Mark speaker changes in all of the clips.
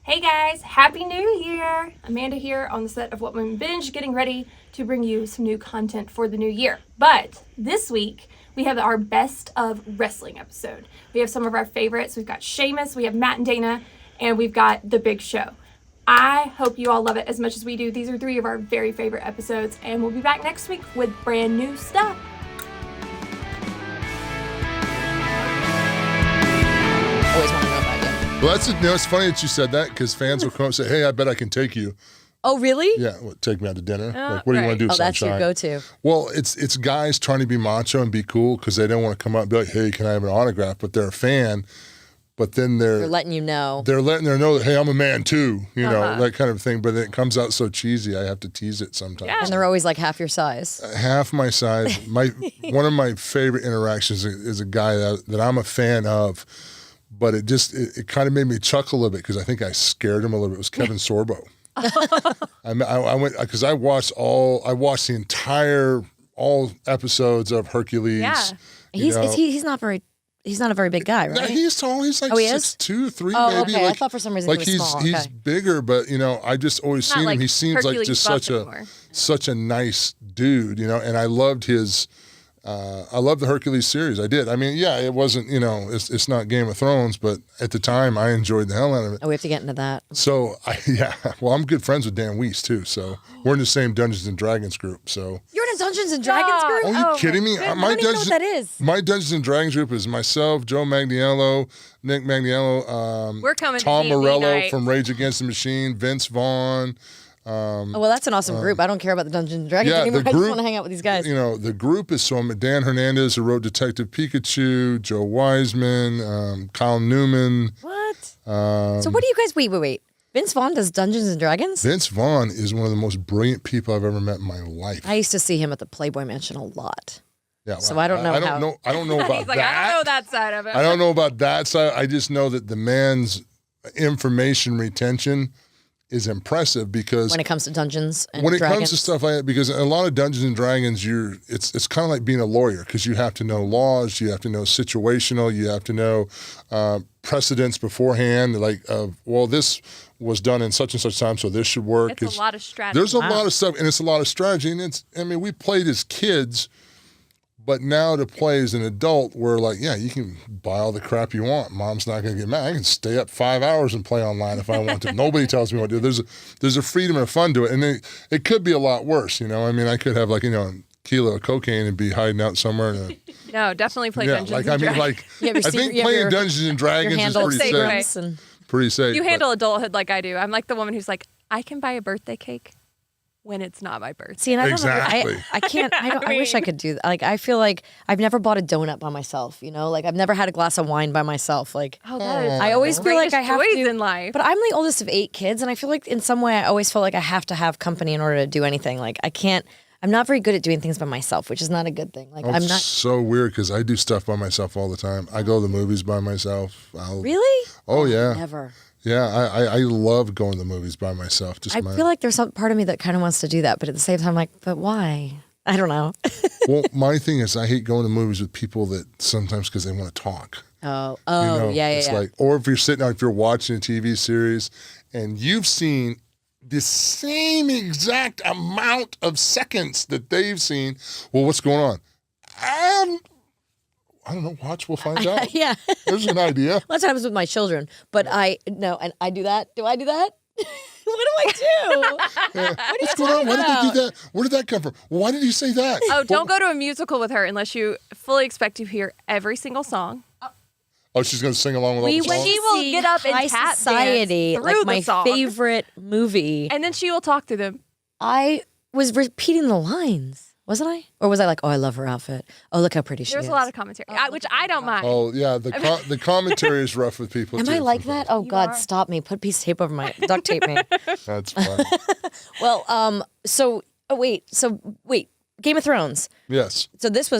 Speaker 1: Hey guys, Happy New Year! Amanda here on the set of Women Binge, getting ready to bring you some new content for the new year. But this week, we have our best of wrestling episode. We have some of our favorites. We've got Sheamus, we have Matt and Dana, and we've got The Big Show. I hope you all love it as much as we do. These are 3 of our very favorite episodes, and we'll be back next week with brand new stuff.
Speaker 2: Always want to know about you.
Speaker 3: Well, it's funny that you said that because fans will come and say, "Hey, I bet I can take you."
Speaker 2: Oh, really?
Speaker 3: Yeah, take me out to dinner. Like, what do you want to do,
Speaker 2: Oh, that's
Speaker 3: sunshine?
Speaker 2: your go-to.
Speaker 3: Well, it's guys trying to be macho and be cool because they don't want to come up and be like, "Hey, can I have an autograph?" But they're a fan. But then
Speaker 2: They're letting you know.
Speaker 3: They're letting them know that, hey, I'm a man too, that kind of thing. But then it comes out so cheesy, I have to tease it sometimes.
Speaker 2: And they're always like half your size.
Speaker 3: Half my size. One of my favorite interactions is a guy that I'm a fan of, but it kind of made me chuckle a little bit because I think I scared him a little bit. It was Kevin Sorbo. I went because I watched the entire all episodes of Hercules.
Speaker 2: Yeah, he's not a very big guy, right?
Speaker 3: No, he's tall. He's like 6'2", 3",
Speaker 2: oh,
Speaker 3: maybe.
Speaker 2: Okay.
Speaker 3: Like,
Speaker 2: I thought for some reason he was small.
Speaker 3: He's bigger, but I just always seen him. He seems
Speaker 1: Hercules
Speaker 3: like just
Speaker 1: anymore.
Speaker 3: such a nice dude, and I loved his. I loved the Hercules series. I did. I mean, yeah, it wasn't, it's not Game of Thrones, but at the time I enjoyed the hell out of it.
Speaker 2: Oh, we have to get into that.
Speaker 3: So, well, I'm good friends with Dan Weiss too. So we're in the same Dungeons and Dragons group. So
Speaker 2: You're in a Dungeons and Dragons group?
Speaker 3: Oh, are you kidding me?
Speaker 2: I don't even know what that is.
Speaker 3: My Dungeons and Dragons group is myself, Joe Magniello, Nick Magniello,
Speaker 1: We're coming
Speaker 3: Tom
Speaker 1: to D&D
Speaker 3: Morello
Speaker 1: night.
Speaker 3: from Rage Against the Machine, Vince Vaughn.
Speaker 2: Oh, well, that's an awesome group. I don't care about the Dungeons and Dragons anymore. I just want to hang out with these guys.
Speaker 3: The group is Dan Hernandez, who wrote Detective Pikachu, Joe Wiseman, Kyle Newman.
Speaker 2: What? So what do you guys, wait. Vince Vaughn does Dungeons and Dragons?
Speaker 3: Vince Vaughn is one of the most brilliant people I've ever met in my life.
Speaker 2: I used to see him at the Playboy Mansion a lot.
Speaker 3: Yeah, well,
Speaker 2: so I don't know
Speaker 3: I don't know about
Speaker 1: He's like,
Speaker 3: that.
Speaker 1: I don't know that side of it.
Speaker 3: I don't know about that side. I just know that the man's information retention is impressive because
Speaker 2: When it comes to Dungeons and
Speaker 3: when it
Speaker 2: Dragons.
Speaker 3: comes to stuff like that, because a lot of Dungeons and Dragons, it's kind of like being a lawyer because you have to know laws, you have to know situational, you have to know precedents beforehand. Like, this was done in such and such time, so this should work.
Speaker 1: It's a lot of strategy.
Speaker 3: There's a lot of stuff, and it's a lot of strategy. And we played as kids. But now to play as an adult, where you can buy all the crap you want. Mom's not going to get mad. I can stay up 5 hours and play online if I want to. Nobody tells me what to do. There's a freedom and a fun to it, and it could be a lot worse. I could have a kilo of cocaine and be hiding out somewhere.
Speaker 1: No, definitely play Dungeons and Dragons.
Speaker 3: I think playing Dungeons and Dragons is pretty safe. Pretty safe.
Speaker 1: You handle adulthood like I do. I'm like the woman who's like, I can buy a birthday cake when it's not my birthday.
Speaker 2: See, and I don't
Speaker 3: Exactly.
Speaker 2: know, I can't, I wish I could do that. I feel like I've never bought a donut by myself, I've never had a glass of wine by myself.
Speaker 1: That is
Speaker 2: I always feel like I have
Speaker 1: joys
Speaker 2: to,
Speaker 1: in life.
Speaker 2: But I'm the oldest of 8 kids, and I feel like in some way I always felt like I have to have company in order to do anything. I'm not very good at doing things by myself, which is not a good thing. I'm not.
Speaker 3: So weird because I do stuff by myself all the time. I go to the movies by myself.
Speaker 2: Really?
Speaker 3: Oh, yeah.
Speaker 2: Never.
Speaker 3: Yeah, I love going to the movies by myself.
Speaker 2: I feel like there's some part of me that kind of wants to do that, but at the same time, but why? I don't know.
Speaker 3: Well, my thing is I hate going to movies with people that sometimes because they want to talk.
Speaker 2: Oh,
Speaker 3: It's like, or if you're watching a TV series and you've seen the same exact amount of seconds that they've seen. Well, what's going on? I don't know. Watch, we'll find out.
Speaker 2: Yeah.
Speaker 3: There's an idea.
Speaker 2: Lots of times with my children, but and I do that. Do I do that? What do I do?
Speaker 3: What's going on? Why did they do that? Where did that come from? Why did you say that?
Speaker 1: Oh, don't go to a musical with her unless you fully expect to hear every single song.
Speaker 3: Oh, she's going to sing along with all the songs?
Speaker 1: She will get up and
Speaker 2: High
Speaker 1: tap
Speaker 2: Society,
Speaker 1: dance through
Speaker 2: like my
Speaker 1: the song.
Speaker 2: favorite movie.
Speaker 1: And then she will talk to them.
Speaker 2: I was repeating the lines. Wasn't I? Or was I like, oh, I love her outfit. Oh, look how pretty she is.
Speaker 1: There's a lot of commentary, which I don't mind.
Speaker 3: Oh, yeah. The commentary is rough with people,
Speaker 2: Am
Speaker 3: too.
Speaker 2: I like that? Oh, God,
Speaker 1: are.
Speaker 2: stop me. Put a piece of tape over my, duct tape me.
Speaker 3: That's fine.
Speaker 2: Well, so wait, Game of Thrones.
Speaker 3: Yes.
Speaker 2: So this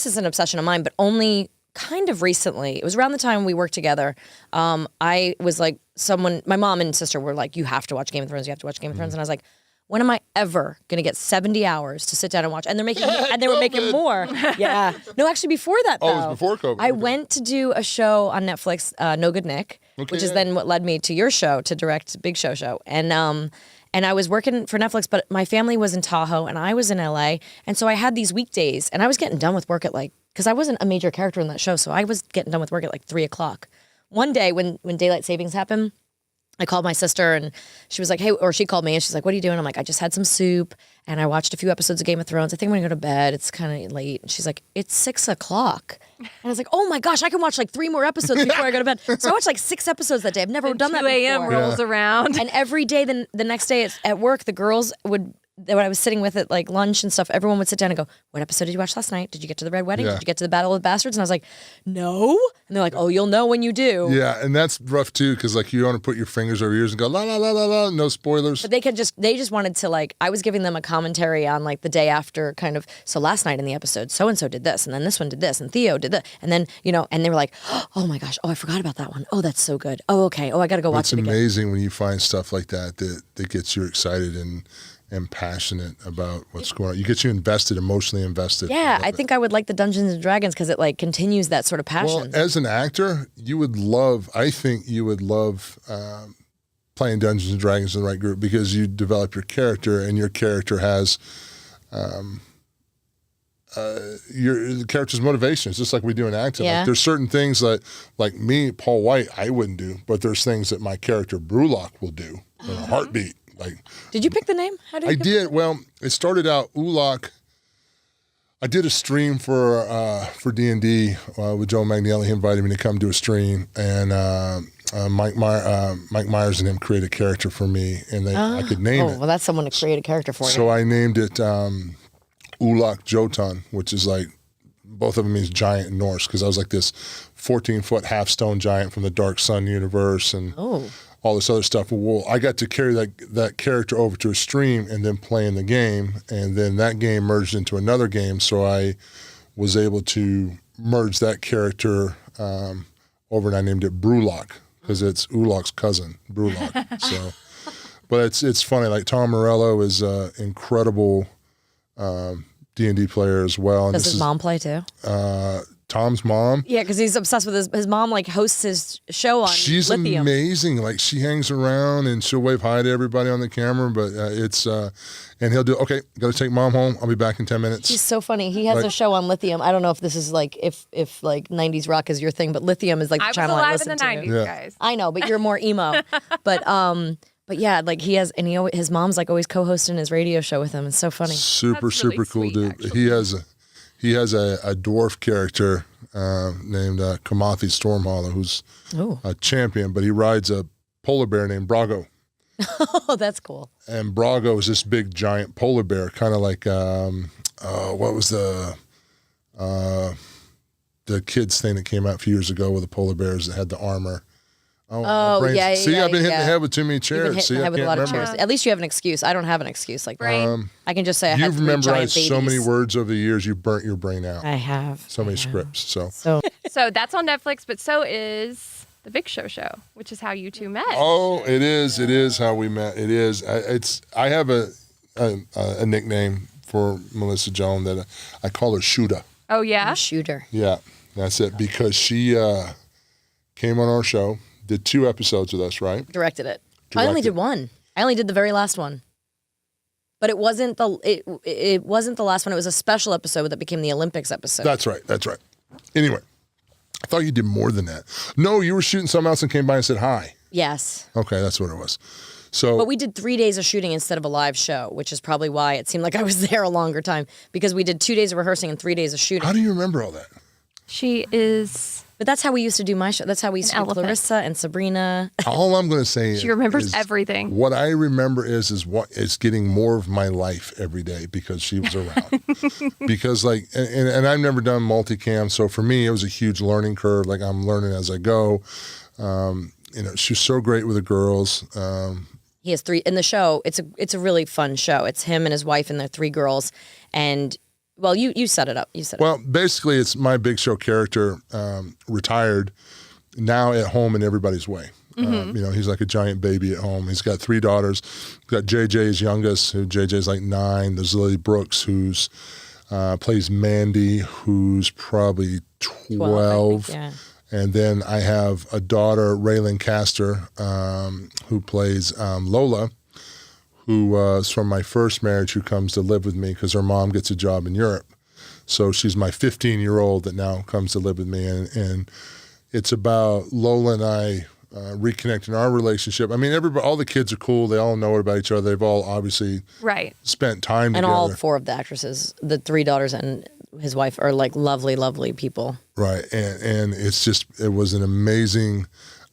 Speaker 2: is an obsession of mine, but only kind of recently. It was around the time we worked together. I was like, my mom and sister were like, you have to watch Game of Thrones. You have to watch Game of Thrones. And I was like, when am I ever going to get 70 hours to sit down and watch? And they were making more. Yeah. No, actually before that though.
Speaker 3: Oh, it was before COVID.
Speaker 2: I
Speaker 3: Okay.
Speaker 2: went to do a show on Netflix, No Good Nick, which is then what led me to your show to direct Big Show. And I was working for Netflix, but my family was in Tahoe and I was in LA. And so I had these weekdays and I was getting done with work at because I wasn't a major character in that show. So I was getting done with work at 3:00. One day when daylight savings happened, I called my sister and she was like, hey, or she called me and she's like, what are you doing? I'm like, I just had some soup and I watched a few episodes of Game of Thrones. I think I'm going to go to bed. It's kind of late. And she's like, it's 6:00. And I was like, oh my gosh, I can watch 3 more episodes before I go to bed. So I watched 6 episodes that day. I've never done that
Speaker 4: 2 a.m.
Speaker 2: before.
Speaker 4: rolls around.
Speaker 2: And every day, the next day at work, the girls would, when I was sitting with at lunch and stuff, everyone would sit down and go, what episode did you watch last night? Did you get to the Red Wedding?
Speaker 3: Yeah.
Speaker 2: Did you get to the Battle of the Bastards? And I was like, no. And they're like, oh, you'll know when you do.
Speaker 3: Yeah, and that's rough too, because you want to put your fingers over your ears and go la la la la la, no spoilers.
Speaker 2: But they just wanted to I was giving them a commentary on the day after kind of, so last night in the episode, so-and-so did this, and then this one did this, and Theo did that. And then, and they were like, oh my gosh, oh, I forgot about that one. Oh, that's so good. Oh, okay. Oh, I got to go watch
Speaker 3: It's
Speaker 2: it again.
Speaker 3: amazing when you find stuff like that gets you excited and passionate about what's going on. You get you invested, emotionally invested.
Speaker 2: Yeah, I think I would like the Dungeons and Dragons because it continues that sort of passion.
Speaker 3: Well, as an actor, I think you would love playing Dungeons and Dragons in the right group because you develop your character and your character has the character's motivations, just like we do in acting.
Speaker 2: Yeah.
Speaker 3: There's certain things that, like me, Paul Wight, I wouldn't do, but there's things that my character Brulok will do in a heartbeat.
Speaker 2: Did you pick the name? How did
Speaker 3: I
Speaker 2: you
Speaker 3: did. Well, it started out Ulok. I did a stream for D&D with Joe Magnielli. He invited me to come do a stream, and Mike Myers and him created a character for me, and I could name it.
Speaker 2: Well, that's someone to create a character for you.
Speaker 3: So I named it Ulok Jotun, which is both of them means giant in Norse, because I was this 14-foot half-stone giant from the Dark Sun universe, and all this other stuff. Well, I got to carry that character over to a stream and then play in the game, and then that game merged into another game, so I was able to merge that character over, and I named it Brulok because it's Ulok's cousin, Brulok. So, but it's funny. Tom Morello is an incredible D&D player as well. And
Speaker 2: does his mom play too?
Speaker 3: Tom's mom.
Speaker 2: Yeah, because he's obsessed with his mom. Hosts his show on
Speaker 3: She's
Speaker 2: Lithium.
Speaker 3: amazing. She hangs around and she'll wave hi to everybody on the camera. But and he'll do, okay, got to take mom home. I'll be back in 10 minutes.
Speaker 2: He's so funny. He has a show on Lithium. I don't know if this is if 90s rock is your thing, but Lithium is the channel I listen to.
Speaker 4: I was alive in the 90s, guys.
Speaker 2: I know, but you're more emo. But yeah, he has, and his mom's always co-hosting his radio show with him. It's so funny.
Speaker 3: Super
Speaker 4: That's really
Speaker 3: cool
Speaker 4: sweet,
Speaker 3: dude.
Speaker 4: actually.
Speaker 3: He has a dwarf character named Kamathi Stormhollow, who's a champion, but he rides a polar bear named Brago.
Speaker 2: Oh, that's cool.
Speaker 3: And Brago is this big giant polar bear, kind of what was the kids thing that came out a few years ago with the polar bears that had the armor.
Speaker 2: Yeah.
Speaker 3: See, I've been hitting the head with too many chairs.
Speaker 2: You've been hitting the head with a lot of chairs. At least you have an excuse. I don't have an excuse like that.
Speaker 4: Brain.
Speaker 2: I can just say I had
Speaker 3: You've
Speaker 2: 3 giant
Speaker 3: memorized
Speaker 2: babies.
Speaker 3: so many words over the years, you've burnt your brain out.
Speaker 2: I have.
Speaker 3: So many scripts. So
Speaker 4: So that's on Netflix, but so is the Big Show, which is how you two met.
Speaker 3: Oh, it is. It is how we met. It is. I have a nickname for Melissa Joan that I call her Shooter.
Speaker 4: Oh, yeah?
Speaker 2: Shooter.
Speaker 3: Yeah, that's it. Because she came on our show, did 2 episodes with us, right?
Speaker 2: Directed it. I only did 1. I only did the very last one. But it wasn't the last one. It was a special episode that became the Olympics episode.
Speaker 3: That's right. Anyway, I thought you did more than that. No, you were shooting something else and came by and said hi.
Speaker 2: Yes.
Speaker 3: Okay, that's what it was. So,
Speaker 2: But we did 3 days of shooting instead of a live show, which is probably why it seemed like I was there a longer time, because we did 2 days of rehearsing and 3 days of shooting.
Speaker 3: how do you remember all that?
Speaker 4: She is...
Speaker 2: But that's how we used to do my show. That's how we used to do
Speaker 4: elephant.
Speaker 2: Clarissa and Sabrina.
Speaker 3: All I'm going to say
Speaker 4: She remembers
Speaker 3: is
Speaker 4: everything.
Speaker 3: What I remember is getting more of my life every day because she was around. Because and I've never done multicam, so for me it was a huge learning curve. I'm learning as I go. She's so great with the girls.
Speaker 2: He has 3 in the show. It's a really fun show. It's him and his wife and their 3 girls. And well, you set it up.
Speaker 3: Well, basically, it's my Big Show character, retired, now at home in everybody's way. He's like a giant baby at home. He's got 3 daughters. He's got JJ, his youngest, who JJ's like 9. There's Lily Brooks, who's plays Mandy, who's probably 12.
Speaker 2: Yeah.
Speaker 3: And then I have a daughter, Raylan Castor, who plays Lola, who is from my first marriage, who comes to live with me because her mom gets a job in Europe. So she's my 15-year-old that now comes to live with me. And it's about Lola and I reconnecting our relationship. I mean, all the kids are cool. They all know about each other. They've all obviously spent time
Speaker 2: and
Speaker 3: together.
Speaker 2: all 4 of the actresses, the 3 daughters and his wife, are like lovely, lovely people.
Speaker 3: Right. And it was an amazing,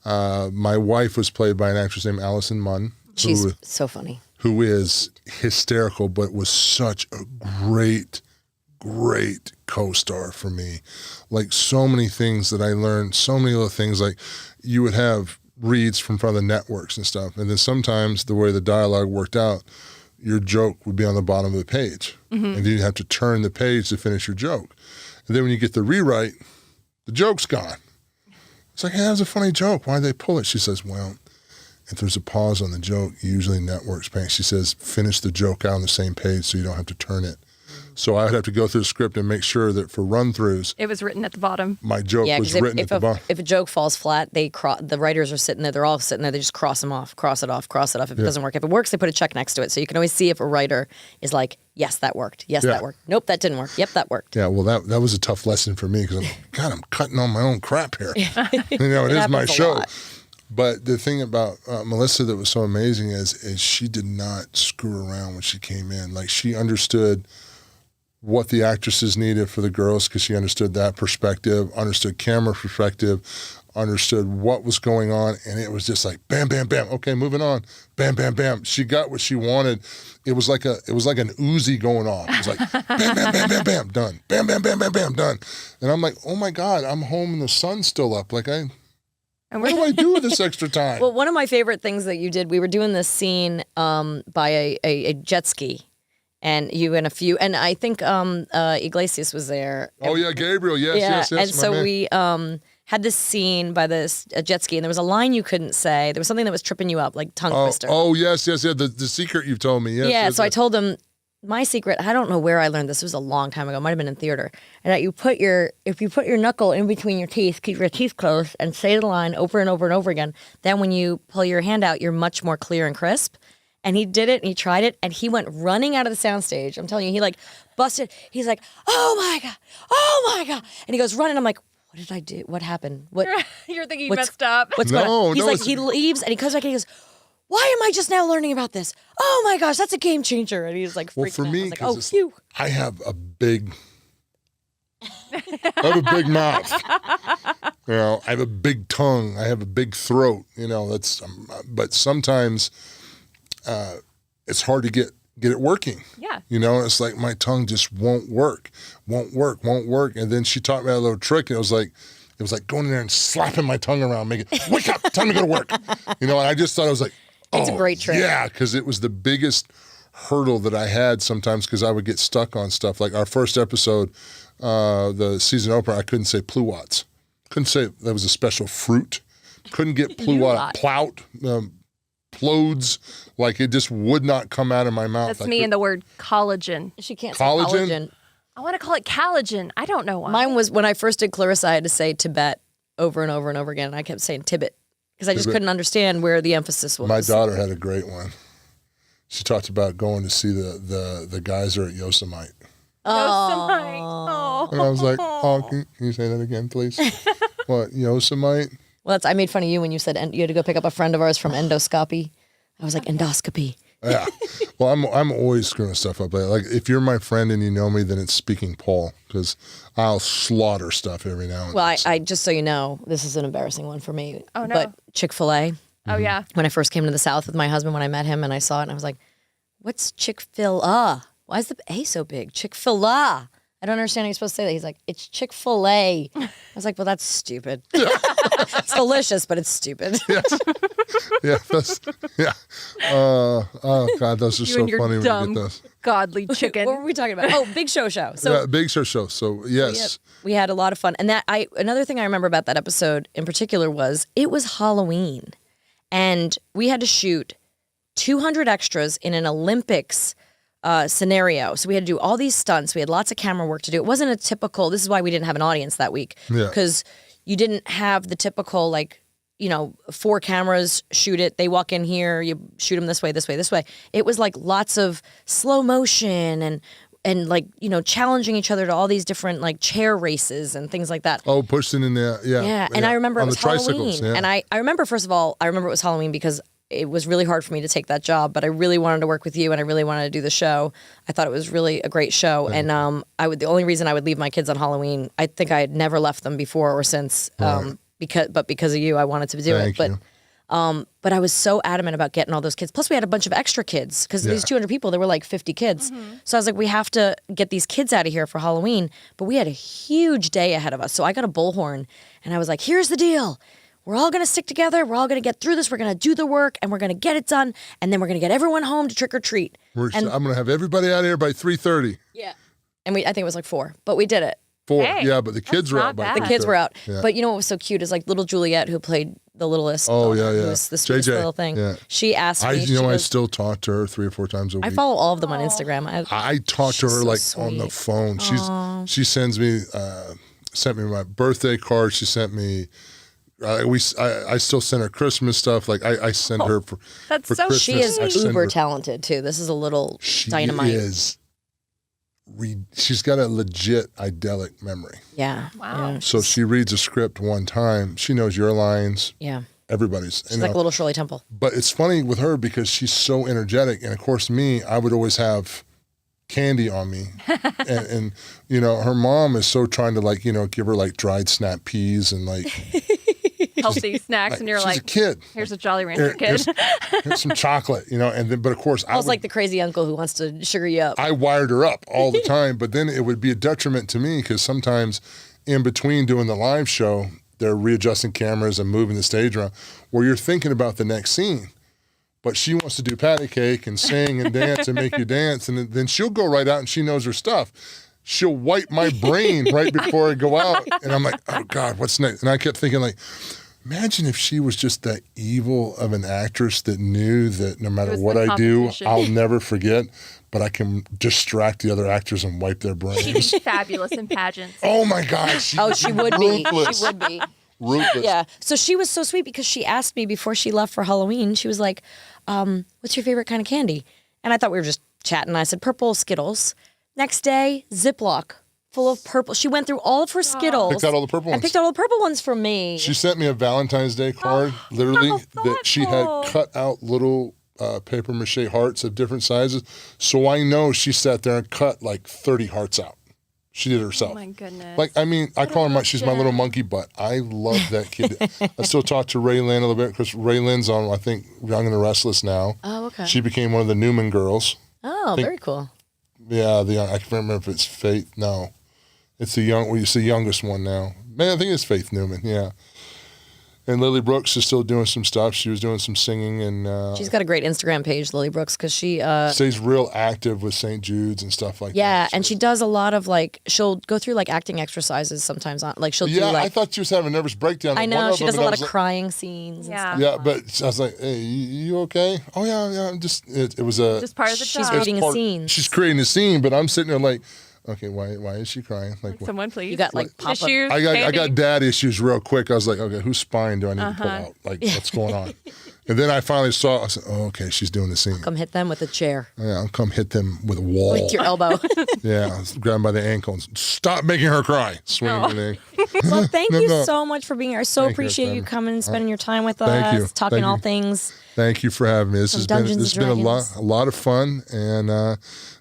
Speaker 3: my wife was played by an actress named Allison Munn.
Speaker 2: She's so funny.
Speaker 3: Who is hysterical, but was such a great co-star for me. Like so many things that I learned, so many little things, like you would have reads from front of the networks and stuff. And then sometimes the way the dialogue worked out, your joke would be on the bottom of the page. And then you'd have to turn the page to finish your joke. And then when you get the rewrite, the joke's gone. It's like, hey, that was a funny joke. Why'd they pull it? She says, well, if there's a pause on the joke, usually networks pay. She says, finish the joke out on the same page so you don't have to turn it. So I would have to go through the script and make sure that for run-throughs,
Speaker 4: it was written at the bottom.
Speaker 3: My joke was written at the bottom.
Speaker 2: If a joke falls flat, the writers are sitting there. They're all sitting there. They just cross them off, cross it off. If it doesn't work, if it works, they put a check next to it, so you can always see if a writer is like, yes, that worked. Yes, that worked. Nope, that didn't work. Yep, that worked.
Speaker 3: Yeah, well, that was a tough lesson for me because I'm cutting on my own crap here. It is my show. But the thing about Melissa that was so amazing is she did not screw around when she came in. Like she understood what the actresses needed for the girls because she understood that perspective, understood camera perspective, understood what was going on, and it was just like bam, bam, bam. Okay, moving on. Bam, bam, bam. She got what she wanted. It was like an Uzi going off. It was like bam, bam, bam, bam, bam, done. Bam, bam, bam, bam, bam, done. And I'm like, oh my God, I'm home and the sun's still up. Like what do I do with this extra time?
Speaker 2: Well, one of my favorite things that you did, we were doing this scene by a jet ski. And you and a few, and I think Iglesias was there.
Speaker 3: Oh yeah, Gabriel, yes.
Speaker 2: And so we had this scene by this jet ski, and there was a line you couldn't say. There was something that was tripping you up, like tongue twister.
Speaker 3: Oh yes. The secret you've told me. Yes.
Speaker 2: Yeah. So I told him my secret. I don't know where I learned this. It was a long time ago. It might have been in theater. And that if you put your knuckle in between your teeth, keep your teeth closed, and say the line over and over and over again. Then when you pull your hand out, you're much more clear and crisp. And he did it, and he tried it, and he went running out of the soundstage. I'm telling you, he like busted. He's like, oh my God. And he goes running. I'm like, what did I do? What happened? What?
Speaker 4: You're thinking you messed up.
Speaker 2: What's going on? He's like, he leaves, and he comes back, and he goes, why am I just now learning about this? Oh my gosh, that's a game changer. And he's like, freaking
Speaker 3: for me,
Speaker 2: out. I was like, phew.
Speaker 3: I have a big mouth. I have a big tongue. I have a big throat. But sometimes it's hard to get it working.
Speaker 4: Yeah.
Speaker 3: It's like my tongue just won't work. And then she taught me a little trick, and it was like going in there and slapping my tongue around, making, wake up, time to go to work. And I just thought it was like,
Speaker 2: it's a great trick.
Speaker 3: Yeah, because it was the biggest hurdle that I had sometimes because I would get stuck on stuff. Like our first episode, the season opener, I couldn't say pluots. Couldn't say that was a special fruit. Couldn't get pluot, plout, plodes. Like it just would not come out of my mouth.
Speaker 4: That's me and the word collagen.
Speaker 2: She can't say collagen.
Speaker 4: I want to call it collagen. I don't know why.
Speaker 2: Mine was when I first did Clarissa, I had to say Tibet over and over and over again. And I kept saying Tibet because I just couldn't understand where the emphasis was.
Speaker 3: My daughter had a great one. She talked about going to see the geyser at Yosemite.
Speaker 4: Yosemite. Oh.
Speaker 3: And I was like, can you say that again, please? What, Yosemite?
Speaker 2: Well, I made fun of you when you said you had to go pick up a friend of ours from endoscopy. I was like, endoscopy.
Speaker 3: Yeah. Well, I'm always screwing stuff up. Like if you're my friend and you know me, then it's speaking Paul because I'll slaughter stuff every now and then.
Speaker 2: Well, I just so you know, this is an embarrassing one for me.
Speaker 4: Oh, no.
Speaker 2: But Chick-fil-A.
Speaker 4: Oh, yeah.
Speaker 2: When I first came to the South with my husband, when I met him and I saw it, and I was like, what's Chick-fil-A? Why is the A so big? Chick-fil-A. I don't understand how you're supposed to say that. He's like, it's Chick-fil-A. I was like, well, that's stupid. It's delicious, but it's stupid.
Speaker 3: Yes. Yeah. Oh, God, those are so funny when you get those.
Speaker 4: Godly chicken.
Speaker 2: What were we talking about? Oh, Big Show. So
Speaker 3: Big Show. So, yes.
Speaker 2: We had a lot of fun. And another thing I remember about that episode in particular was it was Halloween. And we had to shoot 200 extras in an Olympics scenario. So we had to do all these stunts. We had lots of camera work to do. It wasn't a typical, this is why we didn't have an audience that week. Because you didn't have the typical, like, 4 cameras, shoot it. They walk in here, you shoot them this way, this way, this way. It was like lots of slow motion and like, challenging each other to all these different like chair races and things like that.
Speaker 3: Oh, pushing in there. Yeah.
Speaker 2: Yeah. And I remember it was Halloween.
Speaker 3: Yeah.
Speaker 2: And I remember, first of all, it was Halloween because it was really hard for me to take that job, but I really wanted to work with you and I really wanted to do the show. I thought it was really a great show. And the only reason I would leave my kids on Halloween, I think I had never left them before or since, because of you, I wanted to do
Speaker 3: Thank
Speaker 2: it.
Speaker 3: you.
Speaker 2: But I was so adamant about getting all those kids. Plus, we had a bunch of extra kids because these 200 people, there were like 50 kids. So I was like, we have to get these kids out of here for Halloween. But we had a huge day ahead of us. So I got a bullhorn and I was like, here's the deal. We're all going to stick together. We're all going to get through this. We're going to do the work and we're going to get it done. And then we're going to get everyone home to trick or treat.
Speaker 3: I'm going to have everybody out of here by 3:30.
Speaker 2: Yeah. And I think it was like 4, but we did it.
Speaker 3: 4.
Speaker 4: Hey,
Speaker 3: yeah, but the kids were out by
Speaker 2: The kids were out.
Speaker 3: Yeah.
Speaker 2: But you know what was so cute is like little Juliet, who played the littlest.
Speaker 3: Oh, yeah.
Speaker 2: Who was the sweetest
Speaker 3: JJ,
Speaker 2: little thing.
Speaker 3: yeah.
Speaker 2: She asked me.
Speaker 3: I still talk to her 3 or 4 times a week.
Speaker 2: I follow all of them on Instagram.
Speaker 3: I talk to her
Speaker 2: She's so
Speaker 3: like on the
Speaker 2: sweet.
Speaker 3: phone. She sends me, sent me my birthday card. She sent me. I still send her Christmas stuff. Like I send her for
Speaker 4: That's
Speaker 3: for
Speaker 4: so
Speaker 3: Christmas.
Speaker 2: She is
Speaker 3: I send
Speaker 2: uber
Speaker 3: her-
Speaker 2: talented too. This is a little
Speaker 3: She
Speaker 2: dynamite.
Speaker 3: is. She's got a legit idyllic memory.
Speaker 2: Yeah.
Speaker 4: Wow.
Speaker 2: Yeah.
Speaker 3: So she reads a script one time. She knows your lines.
Speaker 2: Yeah.
Speaker 3: Everybody's.
Speaker 2: She's like a little Shirley Temple.
Speaker 3: But it's funny with her because she's so energetic, and of course, me, I would always have candy on me, and her mom is so trying to like give her like dried snap peas and like
Speaker 4: Healthy snacks, and you're
Speaker 3: she's
Speaker 4: like,
Speaker 3: a kid.
Speaker 4: here's a Jolly Rancher kid.
Speaker 3: Here's some chocolate, and then but of course
Speaker 2: I was like the crazy uncle who wants to sugar you up.
Speaker 3: I wired her up all the time, but then it would be a detriment to me because sometimes in between doing the live show, they're readjusting cameras and moving the stage around where you're thinking about the next scene. But she wants to do patty cake and sing and dance and make you dance. And then she'll go right out and she knows her stuff. She'll wipe my brain right before I go out. And I'm like, oh God, what's next? And I kept thinking like, imagine if she was just that evil of an actress that knew that no matter
Speaker 4: was
Speaker 3: what
Speaker 4: the
Speaker 3: I do,
Speaker 4: competition.
Speaker 3: I'll never forget, but I can distract the other actors and wipe their brains.
Speaker 4: She'd be fabulous in pagements.
Speaker 3: Oh my God.
Speaker 2: She would be.
Speaker 3: Ruthless.
Speaker 2: She would be.
Speaker 3: Ruthless.
Speaker 2: Yeah. So she was so sweet because she asked me before she left for Halloween, she was like, what's your favorite kind of candy? And I thought we were just chatting. I said, purple Skittles. Next day, Ziploc full of purple. She went through all of her Skittles.
Speaker 3: Picked out all the purple
Speaker 2: and
Speaker 3: ones.
Speaker 2: picked out all the purple ones for me.
Speaker 3: She sent me a Valentine's Day card, literally, that she had cut out little paper mache hearts of different sizes. So I know she sat there and cut like 30 hearts out. She did it herself.
Speaker 4: Oh my goodness.
Speaker 3: Like, I mean, I call her she's my little monkey butt. I love that kid. I still talk to Ray Lynn a little bit because Ray Lynn's on, I think, Young and the Restless now.
Speaker 2: Oh, okay.
Speaker 3: She became one of the Newman girls.
Speaker 2: Oh, very cool.
Speaker 3: Yeah, I can't remember if it's Faith. No. It's the youngest one now. Man, I think it's Faith Newman, yeah. And Lily Brooks is still doing some stuff. She was doing some singing and
Speaker 2: She's got a great Instagram page, Lily Brooks, because she
Speaker 3: stays real active with St. Jude's and stuff like that.
Speaker 2: yeah,
Speaker 3: So-
Speaker 2: and she does a lot of like she'll go through like acting exercises sometimes on like she'll do
Speaker 3: Yeah, I
Speaker 2: like
Speaker 3: thought she was having a nervous breakdown.
Speaker 2: I
Speaker 3: One
Speaker 2: know
Speaker 3: of
Speaker 2: she
Speaker 3: them,
Speaker 2: does a
Speaker 3: and I
Speaker 2: lot
Speaker 3: was
Speaker 2: of
Speaker 3: like-
Speaker 2: crying scenes.
Speaker 4: Yeah.
Speaker 2: And
Speaker 3: Yeah,
Speaker 2: stuff.
Speaker 3: but I was like, "Hey, you okay?" "Oh yeah, I'm just." It was a.
Speaker 4: Just part of the
Speaker 2: She's
Speaker 4: job.
Speaker 2: reading a scene.
Speaker 3: She's creating a scene, but I'm sitting there like, okay, why is she crying? Like, what?
Speaker 4: Someone please.
Speaker 2: You got like pop up.
Speaker 4: tissues.
Speaker 3: I
Speaker 4: candy.
Speaker 3: got dad issues real quick. I was like, okay, whose spine do I need to pull out? Like, what's going on? And then I finally saw. I said, oh, okay, she's doing the scene.
Speaker 2: Come hit them with a chair
Speaker 3: Yeah, I'll come hit them with a wall.
Speaker 2: with your elbow.
Speaker 3: Yeah, grab them by the ankle and stop making her cry. Swing them in the ankle.
Speaker 2: Well, thank
Speaker 3: No,
Speaker 2: you
Speaker 3: no.
Speaker 2: so much for being here. I so
Speaker 3: Thank you,
Speaker 2: appreciate you
Speaker 3: Sam.
Speaker 2: coming and spending your time with
Speaker 3: Thank you.
Speaker 2: us, talking
Speaker 3: Thank
Speaker 2: all
Speaker 3: you.
Speaker 2: things.
Speaker 3: Thank you for having me. This
Speaker 2: From
Speaker 3: has been
Speaker 2: Dungeons and
Speaker 3: a
Speaker 2: Dragons.
Speaker 3: lot of fun, and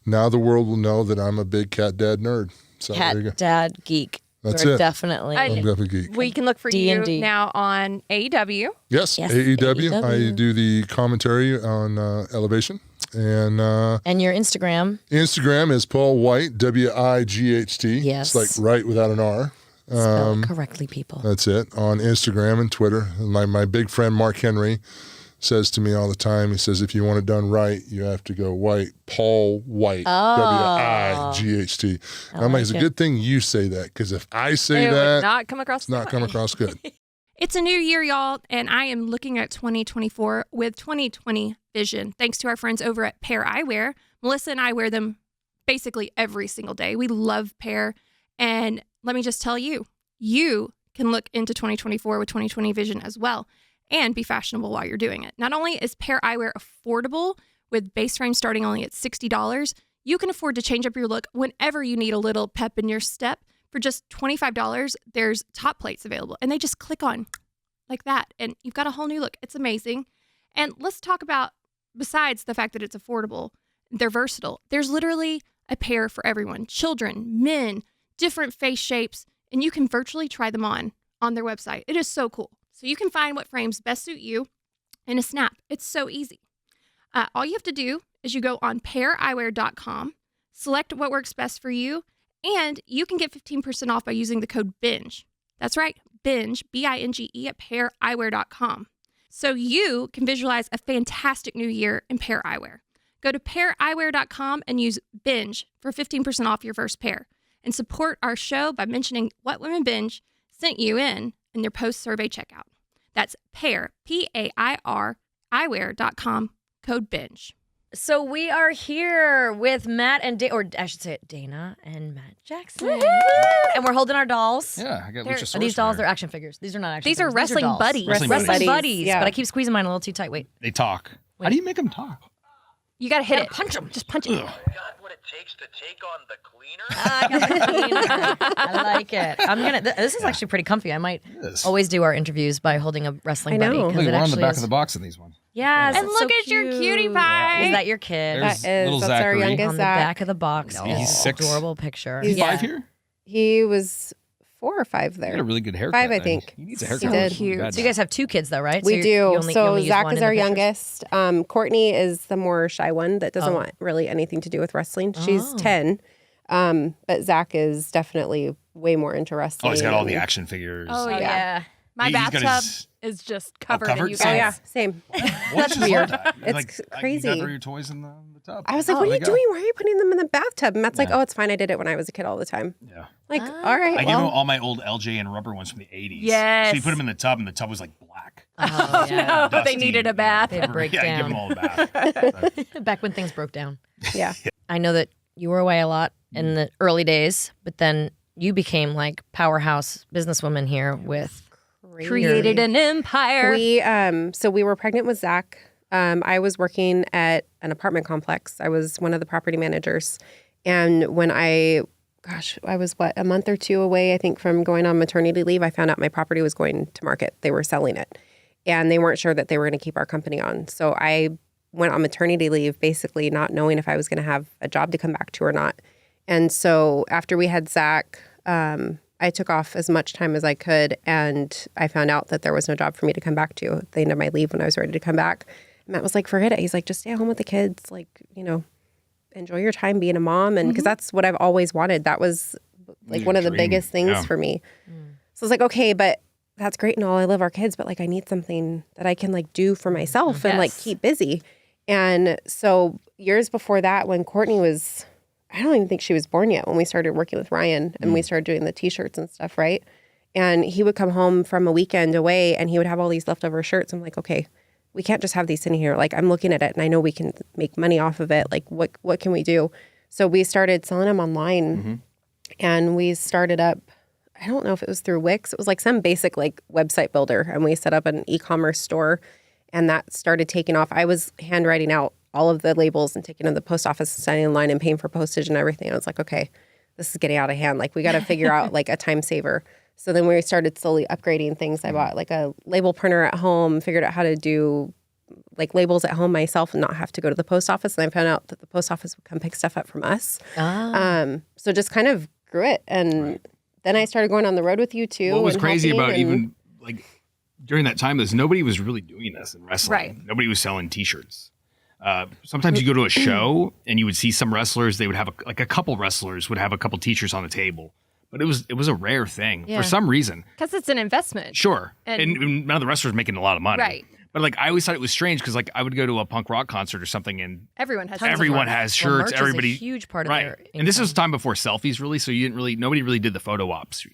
Speaker 3: now the world will know that I'm a big cat dad nerd. So there you go.
Speaker 2: Cat, dad, geek.
Speaker 3: That's
Speaker 2: We're
Speaker 3: it.
Speaker 2: definitely.
Speaker 4: I-
Speaker 3: I'm definitely a geek.
Speaker 4: We can look for
Speaker 2: D&D.
Speaker 4: you now on AEW.
Speaker 3: Yes,
Speaker 2: Yes,
Speaker 3: AEW. I
Speaker 2: AEW.
Speaker 3: do the commentary on Elevation, and
Speaker 2: And your Instagram.
Speaker 3: Instagram is Paul Wight, Wight.
Speaker 2: Yes.
Speaker 3: It's like right without an R.
Speaker 2: Spell it correctly, people.
Speaker 3: That's it, on Instagram and Twitter. And my big friend Mark Henry says to me all the time, he says, if you want it done right, you have to go Wight, Paul Wight, Wight. And I'm like, it's a
Speaker 2: like it.
Speaker 3: good thing you say that, because if I say
Speaker 4: It would
Speaker 3: that,
Speaker 4: not come across.
Speaker 3: it's not come across good.
Speaker 1: It's a new year, y'all, and I am looking at 2024 with 2020 vision. Thanks to our friends over at Pair Eyewear. Melissa and I wear them basically every single day. We love Pair, and let me just tell you, you can look into 2024 with 2020 vision as well and be fashionable while you're doing it. Not only is Pair Eyewear affordable with base frame starting only at $60, you can afford to change up your look whenever you need a little pep in your step. For just $25, there's top plates available, and they just click on like that, and you've got a whole new look. It's amazing. And let's talk about, besides the fact that it's affordable, they're versatile. There's literally a pair for everyone, children, men, different face shapes, and you can virtually try them on their website. It is so cool. So you can find what frames best suit you in a snap. It's so easy. All you have to do is you go on paireyewear.com, select what works best for you, and you can get 15% off by using the code BINGE. That's right, BINGE, B-I-N-G-E at paireyewear.com. So you can visualize a fantastic new year in Pair Eyewear. Go to paireyewear.com and use BINGE for 15% off your first pair. And support our show by mentioning what Women Binge sent you in their post-survey checkout. That's Pair, P-A-I-R, eyewear.com, code BINGE.
Speaker 2: So we are here with Matt and or I should say Dana and Matt Jackson. And we're holding our dolls.
Speaker 5: Yeah, I got
Speaker 2: Are these dolls? They're action figures. These are not action
Speaker 4: These
Speaker 2: figures.
Speaker 4: are wrestling
Speaker 2: dolls.
Speaker 4: buddies.
Speaker 5: Wrestling
Speaker 2: buddies.
Speaker 6: Yeah.
Speaker 2: But I keep squeezing mine a little too tight. Wait.
Speaker 5: They talk. How do you make them talk?
Speaker 4: You got to hit it.
Speaker 2: Punch them.
Speaker 4: Just punch it.
Speaker 7: Got what it takes to take on the cleaner?
Speaker 2: I like it. I'm gonna. This is actually pretty comfy. I might
Speaker 5: is.
Speaker 2: always do our interviews by holding a wrestling
Speaker 6: I
Speaker 2: buddy.
Speaker 6: know.
Speaker 2: 'cause
Speaker 5: Look,
Speaker 2: it
Speaker 5: we're on the
Speaker 2: actually
Speaker 5: back
Speaker 2: is-
Speaker 5: of the box in these ones.
Speaker 2: Yes.
Speaker 4: And
Speaker 2: it's
Speaker 4: look
Speaker 2: so
Speaker 4: at your
Speaker 2: cute.
Speaker 4: cutie pie.
Speaker 2: Is that your kid?
Speaker 5: There's
Speaker 6: That
Speaker 5: little
Speaker 6: is, that's our
Speaker 5: Zachary.
Speaker 6: youngest
Speaker 2: On the
Speaker 6: Zach.
Speaker 2: back of the box.
Speaker 5: He's 6.
Speaker 2: Adorable picture.
Speaker 5: He's
Speaker 2: Yeah.
Speaker 5: 5 here?
Speaker 6: He was 4 or 5
Speaker 5: He had
Speaker 6: there.
Speaker 5: a really good haircut.
Speaker 6: 5, I think.
Speaker 5: He needs a
Speaker 6: He
Speaker 5: haircut.
Speaker 6: did.
Speaker 5: Really bad
Speaker 2: So you
Speaker 5: now.
Speaker 2: guys have 2 kids though, right?
Speaker 6: We do.
Speaker 2: You only use
Speaker 6: Zach
Speaker 2: one
Speaker 6: is
Speaker 2: in
Speaker 6: our
Speaker 2: the pictures?
Speaker 6: youngest. Courtney is the more shy one that doesn't want really anything to do with wrestling. She's 10. But Zach is definitely way more into wrestling.
Speaker 5: Oh, he's got all the action figures.
Speaker 4: Oh,
Speaker 2: Oh, yeah.
Speaker 4: My
Speaker 5: He's got
Speaker 4: bathtub
Speaker 5: his-
Speaker 4: is just covered,
Speaker 5: covered?
Speaker 4: in you
Speaker 5: Same.
Speaker 6: Oh,
Speaker 4: guys.
Speaker 6: yeah. Same.
Speaker 5: That's
Speaker 6: weird.
Speaker 5: That?
Speaker 6: It's
Speaker 5: You
Speaker 6: crazy.
Speaker 5: got to throw your toys in the tub.
Speaker 6: I was like, what are you doing? Why are you putting them in the bathtub? And Matt's like, oh, it's fine. I did it when I was a kid all the time.
Speaker 5: Yeah.
Speaker 6: Like, all right.
Speaker 5: I give him
Speaker 6: well,
Speaker 5: all my old LJ and rubber ones from the 80s.
Speaker 4: Yes.
Speaker 5: So you put them in the tub, and the tub was like black.
Speaker 2: Oh, yeah.
Speaker 4: No, they
Speaker 5: Dusty,
Speaker 4: needed a bath.
Speaker 2: They'd break
Speaker 5: yeah,
Speaker 2: down.
Speaker 5: give them all a bath.
Speaker 2: Back when things broke down.
Speaker 6: yeah.
Speaker 2: I know that you were away a lot in the early days, but then you became like powerhouse businesswoman here with
Speaker 4: Created an empire.
Speaker 6: So we were pregnant with Zach. I was working at an apartment complex. I was one of the property managers. And when I was a month or 2 away, I think, from going on maternity leave, I found out my property was going to market. They were selling it. And they weren't sure that they were going to keep our company on. So I went on maternity leave, basically not knowing if I was going to have a job to come back to or not. And so after we had Zach, I took off as much time as I could, and I found out that there was no job for me to come back to at the end of my leave when I was ready to come back. Matt was like, forget it. He's like, just stay at home with the kids. Like, enjoy your time being a mom. And because that's what I've always wanted. That was like one of the
Speaker 5: dream.
Speaker 6: biggest things
Speaker 5: Yeah.
Speaker 6: for me. So I was like, okay, but that's great and all. I love our kids, but like I need something that I can like do for myself and like keep busy. And so years before that, when Courtney was, I don't even think she was born yet, when we started working with Ryan and we started doing the t-shirts and stuff, right? And he would come home from a weekend away and he would have all these leftover shirts. I'm like, okay, we can't just have these sitting here. Like, I'm looking at it and I know we can make money off of it. Like, what can we do? So we started selling them online and we started up, I don't know if it was through Wix. It was like some basic like website builder. And we set up an e-commerce store and that started taking off. I was handwriting out all of the labels and taking them to the post office and standing in line and paying for postage and everything. I was like, okay, this is getting out of hand. Like, we got to figure out like a time saver. So then we started slowly upgrading things. I bought like a label printer at home, figured out how to do like labels at home myself and not have to go to the post office. And I found out that the post office would come pick stuff up from us. So just kind of grew it. And then I started going on the road with you too.
Speaker 5: What was
Speaker 6: and
Speaker 5: crazy
Speaker 6: helping
Speaker 5: about
Speaker 6: and-
Speaker 5: even like during that time is nobody was really doing this in wrestling.
Speaker 4: Right.
Speaker 5: Nobody was selling T-shirts. Sometimes you go to a show and you would see some wrestlers. They would have a couple wrestlers would have a couple T-shirts on the table, but it was a rare thing
Speaker 2: Yeah.
Speaker 5: for some reason.
Speaker 4: Because it's an investment.
Speaker 5: Sure,
Speaker 4: And-
Speaker 5: and none of the wrestlers were making a lot of money.
Speaker 4: Right.
Speaker 5: But like I always thought it was strange because like I would go to a punk rock concert or something and
Speaker 4: Everyone has
Speaker 5: everyone
Speaker 4: merch.
Speaker 5: has
Speaker 2: Well,
Speaker 5: shirts.
Speaker 2: merch is a
Speaker 5: Everybody
Speaker 2: huge part of
Speaker 5: right.
Speaker 2: their
Speaker 5: And this
Speaker 2: income.
Speaker 5: was time before selfies really, so nobody really did the photo ops,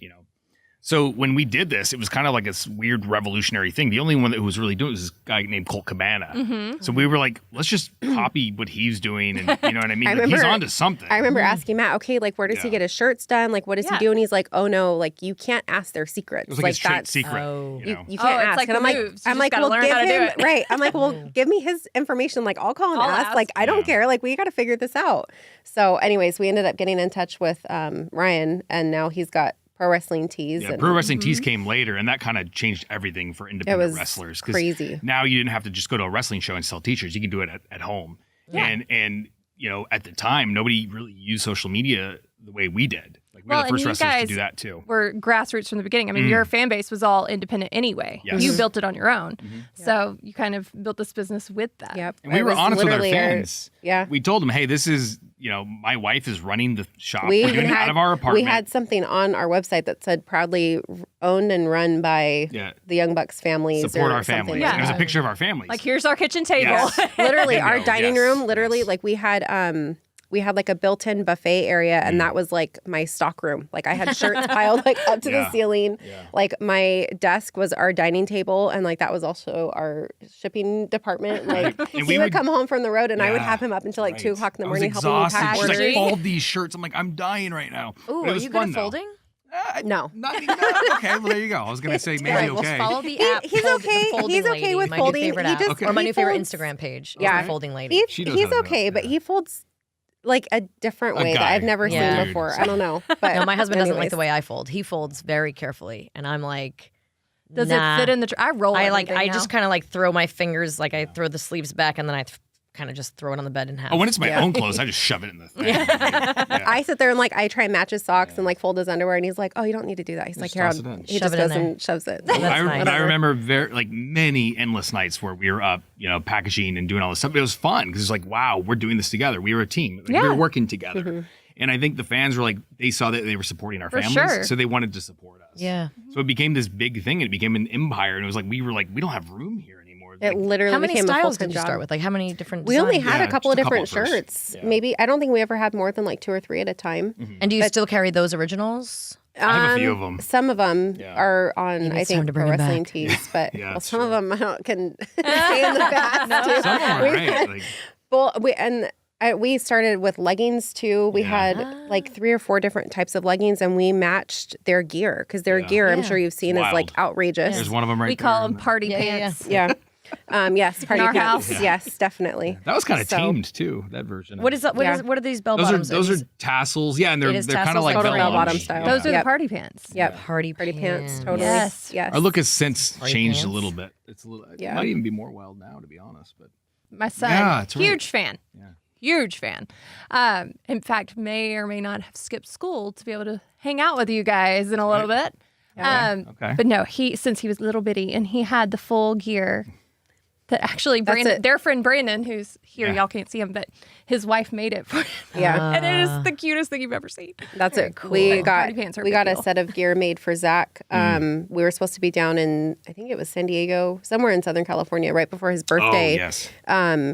Speaker 5: So when we did this, it was kind of like this weird revolutionary thing. The only one that was really doing it was this guy named Colt Cabana.
Speaker 6: Mm-hmm.
Speaker 5: So we were like, let's just copy what he's doing, and you know what I mean? Like, he's onto something.
Speaker 6: I remember asking Matt, okay, like where does he get his shirts done? Like what does he do? And he's like, oh no, like you can't ask their secrets.
Speaker 5: It was like a straight secret.
Speaker 6: You
Speaker 5: know?
Speaker 6: you can't ask.
Speaker 4: Like
Speaker 6: and I'm like, well,
Speaker 4: learn
Speaker 6: give
Speaker 4: how to do
Speaker 6: him
Speaker 4: it.
Speaker 6: right. I'm like, well, give me his information. Like I'll call and ask. Like I don't care. Like we got to figure this out. So, anyways, we ended up getting in touch with Ryan, and now he's got Pro Wrestling Tees.
Speaker 5: Yeah, Pro Wrestling Tees came later, and that kind of changed everything for independent wrestlers.
Speaker 6: Crazy.
Speaker 5: Now you didn't have to just go to a wrestling show and sell T-shirts. You can do it at home. Yeah. And you know, at the time, nobody really used social media the way we did. Like we were the first wrestlers to do that too.
Speaker 4: We're grassroots from the beginning. I mean, your fan base was all independent anyway.
Speaker 5: Yes.
Speaker 4: You built it on your own. So you kind of built this business with that.
Speaker 6: Yep.
Speaker 5: And we were honest with our fans.
Speaker 6: Yeah.
Speaker 5: We told them, hey, this is, you know, my wife is running the shop.
Speaker 6: We
Speaker 5: We're
Speaker 6: even
Speaker 5: doing it out of our apartment.
Speaker 6: We had something on our website that said proudly owned and run by the Young Bucks families.
Speaker 5: Support
Speaker 6: or
Speaker 5: our families.
Speaker 6: something.
Speaker 5: Yeah. There's a picture of our families.
Speaker 4: Like, here's our kitchen table.
Speaker 5: Yes.
Speaker 6: Literally, our
Speaker 5: Bingo,
Speaker 6: dining
Speaker 5: yes,
Speaker 6: room, literally, like we had like a built-in buffet area, and that was like my stock room. Like I had shirts piled like up to the ceiling. Yeah. Like my desk was our dining table, and like that was also our shipping department. Like he would come home from the road, and I would have him up until like 2 o'clock in the morning helping me pack
Speaker 5: She's
Speaker 6: orders.
Speaker 5: like, fold these shirts. I'm like, I'm dying right now.
Speaker 2: Ooh,
Speaker 5: but it was
Speaker 2: are you
Speaker 5: fun,
Speaker 2: good at folding?
Speaker 6: No.
Speaker 5: Okay, well there you go. I was gonna say maybe
Speaker 2: Right,
Speaker 5: okay.
Speaker 2: Well, follow the app.
Speaker 6: He's okay. He's okay with
Speaker 2: my
Speaker 6: folding.
Speaker 2: New favorite
Speaker 6: He
Speaker 2: app.
Speaker 6: just,
Speaker 2: or my
Speaker 6: he
Speaker 2: new favorite
Speaker 6: folds-
Speaker 2: Instagram page.
Speaker 6: Yeah.
Speaker 2: The folding lady.
Speaker 5: She knows how
Speaker 6: He's
Speaker 5: to do
Speaker 6: okay,
Speaker 5: it,
Speaker 6: but
Speaker 5: yeah.
Speaker 6: he folds like a different way that
Speaker 5: guy.
Speaker 6: I've never
Speaker 2: Yeah.
Speaker 6: seen before. I don't know. But
Speaker 2: No, my husband doesn't like
Speaker 6: anyways.
Speaker 2: the way I fold. He folds very carefully, and I'm like,
Speaker 4: Does
Speaker 2: nah.
Speaker 4: it fit in the? I roll.
Speaker 2: I
Speaker 4: everything now.
Speaker 2: just kind of like throw my fingers, like I throw the sleeves back, and then I kind of just throw it on the bed in half.
Speaker 5: Oh, when it's my own clothes, I just shove it in the thing.
Speaker 6: I sit there and like I try and match his socks and like fold his underwear, and he's like, "Oh, you don't need to do that." He's like, "Here,
Speaker 5: toss it in.
Speaker 6: he
Speaker 2: Shove
Speaker 6: just
Speaker 2: it in
Speaker 6: goes
Speaker 2: there.
Speaker 6: and shoves it."
Speaker 2: That's nice.
Speaker 5: I remember many endless nights where we were up, you know, packaging and doing all this stuff. It was fun because it's like, wow, we're doing this together. We were a team. Like, we were working together. And I think the fans were like, they saw that they were supporting our families,
Speaker 4: sure.
Speaker 5: so they wanted to support us.
Speaker 2: Yeah.
Speaker 5: So it became this big thing, and it became an empire. And it was like we don't have room here anymore.
Speaker 6: It literally
Speaker 2: How many
Speaker 6: became a
Speaker 2: styles
Speaker 6: full-time
Speaker 2: did you
Speaker 6: job.
Speaker 2: start with? Like how many different?
Speaker 6: We only
Speaker 2: designs?
Speaker 6: had a couple of
Speaker 5: just a
Speaker 6: different
Speaker 5: couple at first.
Speaker 6: shirts.
Speaker 5: Yeah.
Speaker 6: Maybe I don't think we ever had more than like 2 or 3 at a time.
Speaker 2: And do you still carry those originals?
Speaker 5: I have a few of them.
Speaker 6: Some of them are on,
Speaker 2: Maybe
Speaker 6: I
Speaker 2: it's time
Speaker 6: think,
Speaker 2: to bring
Speaker 6: Pro
Speaker 2: 'em
Speaker 6: Wrestling
Speaker 2: back.
Speaker 6: Tees, but
Speaker 5: Yeah,
Speaker 6: well,
Speaker 5: that's
Speaker 6: some
Speaker 5: true.
Speaker 6: of them can stay in the past. too.
Speaker 5: Some of them are great. Like,
Speaker 6: Well, we started with leggings too. We had like 3 or 4 different types of leggings, and we matched their gear because their gear, I'm sure you've seen, is like
Speaker 5: wild.
Speaker 6: outrageous.
Speaker 5: there's one of them right
Speaker 4: we
Speaker 5: there.
Speaker 4: call them party pants.
Speaker 6: Yeah. Yes, party
Speaker 4: our
Speaker 6: pants.
Speaker 4: house.
Speaker 6: Yes, definitely.
Speaker 5: That was kind of
Speaker 6: So-
Speaker 5: teamed too. That version.
Speaker 2: What is that? What are these bell bottoms?
Speaker 5: Those are tassels. Yeah, and
Speaker 2: It
Speaker 5: they're
Speaker 2: is
Speaker 5: kind of
Speaker 2: tassels,
Speaker 5: like
Speaker 2: like
Speaker 6: total bell bottom
Speaker 5: lounge.
Speaker 6: style.
Speaker 4: Those are
Speaker 6: Yep.
Speaker 4: the party pants.
Speaker 6: Yep.
Speaker 2: party
Speaker 6: Pants. Totally.
Speaker 4: Yes.
Speaker 6: Yes.
Speaker 5: Our look has since
Speaker 2: Party
Speaker 5: changed
Speaker 2: pants?
Speaker 5: a little bit. It's a little.
Speaker 6: Yeah.
Speaker 5: It might even be more wild now, to be honest. But
Speaker 4: My son,
Speaker 5: Yeah, that's right.
Speaker 4: huge fan.
Speaker 5: Yeah.
Speaker 4: Huge fan. In fact, may or may not have skipped school to be able to hang out with you guys in a little bit.
Speaker 5: Okay.
Speaker 4: But no, since he was little bitty and he had the full gear that actually Brandon, their friend Brandon, who's here,
Speaker 5: Yeah.
Speaker 4: y'all can't see him, but his wife made it for him.
Speaker 6: Yeah.
Speaker 4: And it is the cutest thing you've ever seen.
Speaker 6: That's it.
Speaker 2: cool.
Speaker 6: We got
Speaker 4: Party pants are a
Speaker 6: we
Speaker 4: big
Speaker 6: got a
Speaker 4: deal.
Speaker 6: set of gear made for Zach. We were supposed to be down in, I think it was San Diego, somewhere in Southern California, right before his birthday.
Speaker 5: Oh yes.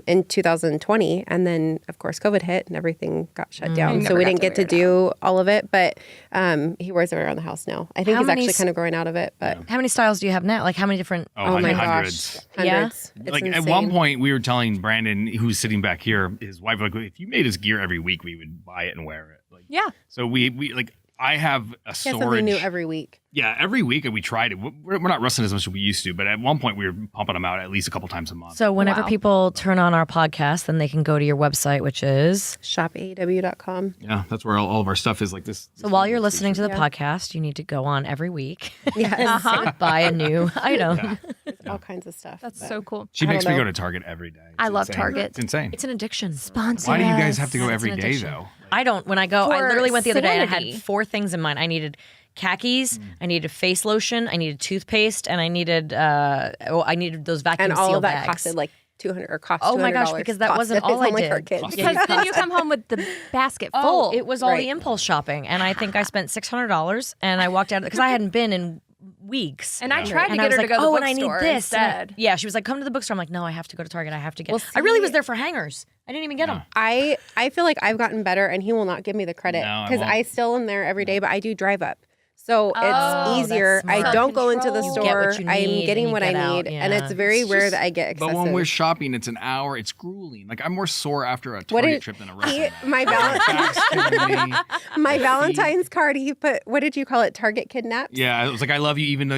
Speaker 6: In 2020, and then of course COVID hit and everything got shut down,
Speaker 4: We
Speaker 6: so
Speaker 4: never
Speaker 6: we
Speaker 4: got
Speaker 6: didn't
Speaker 4: to
Speaker 6: get to
Speaker 4: wear it
Speaker 6: do all of it. But he wears it around the house now. I think
Speaker 2: How
Speaker 6: he's
Speaker 2: many
Speaker 6: actually
Speaker 2: s-
Speaker 6: kind of growing out of it. But
Speaker 2: How many styles do you have now? Like how many different?
Speaker 6: oh my
Speaker 5: hundreds.
Speaker 6: gosh, hundreds. It's
Speaker 5: Like
Speaker 6: insane.
Speaker 5: at one point, we were telling Brandon, who's sitting back here, his wife, like, if you made his gear every week, we would buy it and wear it. Like,
Speaker 4: Yeah.
Speaker 5: so we like, I have a
Speaker 6: he has
Speaker 5: storage.
Speaker 6: something new every week.
Speaker 5: Yeah, every week, and we tried it. We're not wrestling as much as we used to, but at one point, we were pumping them out at least a couple times a month.
Speaker 2: So whenever
Speaker 4: Wow.
Speaker 2: people turn on our podcast, then they can go to your website, which is.
Speaker 6: ShopAEW.com.
Speaker 5: Yeah, that's where all of our stuff is. Like this.
Speaker 2: So while you're listening to the podcast, you need to go on every week
Speaker 6: Yes,
Speaker 2: and buy a new item.
Speaker 6: all kinds of stuff.
Speaker 4: That's
Speaker 6: but-
Speaker 4: so cool.
Speaker 5: She
Speaker 6: I
Speaker 5: makes
Speaker 6: don't
Speaker 5: me
Speaker 6: know.
Speaker 5: go to Target every day. It's
Speaker 4: I love
Speaker 5: insane.
Speaker 4: Target.
Speaker 5: It's insane.
Speaker 2: It's an addiction.
Speaker 4: Sponsor
Speaker 5: Why do you
Speaker 4: us.
Speaker 5: guys have to go
Speaker 2: It's
Speaker 5: every
Speaker 2: an
Speaker 5: day
Speaker 2: addiction.
Speaker 5: though?
Speaker 2: I don't. When I go, I
Speaker 4: For
Speaker 2: literally went the other day and I
Speaker 4: sanity.
Speaker 2: had 4 things in mind. I needed khakis, I needed face lotion, I needed toothpaste, and I needed those vacuum
Speaker 6: and all
Speaker 2: seal
Speaker 6: of that
Speaker 2: bags.
Speaker 6: costed like $200 or cost.
Speaker 2: Oh my gosh,
Speaker 6: $200.
Speaker 2: because that
Speaker 6: Cost
Speaker 2: wasn't
Speaker 6: it.
Speaker 2: all
Speaker 6: It's
Speaker 2: I
Speaker 6: only
Speaker 2: did.
Speaker 6: for kids.
Speaker 4: Because then you come home with the basket full.
Speaker 2: It was all
Speaker 6: Right.
Speaker 2: the impulse shopping, and I think I spent $600, and I walked out because I hadn't been in weeks.
Speaker 4: And I tried to
Speaker 2: And
Speaker 4: get
Speaker 2: I was
Speaker 4: her
Speaker 2: like,
Speaker 4: to go to the
Speaker 2: oh, and I need
Speaker 4: bookstore
Speaker 2: this. And
Speaker 4: instead.
Speaker 2: yeah, she was like, come to the bookstore. I'm like, no, I have to go to Target. I have to get.
Speaker 6: Well,
Speaker 2: I really
Speaker 6: see-
Speaker 2: was there for hangers. I didn't even get them.
Speaker 6: I feel like I've gotten better, and he will not give me the credit
Speaker 5: No, I
Speaker 6: because
Speaker 5: won't.
Speaker 6: I still am there every day, but I do drive up. So
Speaker 2: Oh,
Speaker 6: it's easier.
Speaker 2: that's smart.
Speaker 6: I don't go into the
Speaker 2: You get what
Speaker 6: store.
Speaker 2: you
Speaker 6: I'm
Speaker 2: need
Speaker 6: getting
Speaker 2: and
Speaker 6: what
Speaker 2: you
Speaker 6: I
Speaker 2: get out,
Speaker 6: need. And it's
Speaker 2: yeah.
Speaker 6: very rare that I get excessive.
Speaker 5: But when we're shopping, it's an hour. It's grueling. Like I'm more sore after a
Speaker 6: What
Speaker 5: Target
Speaker 6: did-
Speaker 5: trip than a
Speaker 6: he-
Speaker 5: restaurant.
Speaker 6: my
Speaker 5: Back's killing me.
Speaker 6: my Valentine's card, he put, what did you call it? Target kidnaps?
Speaker 5: Yeah, it was like I love you, even though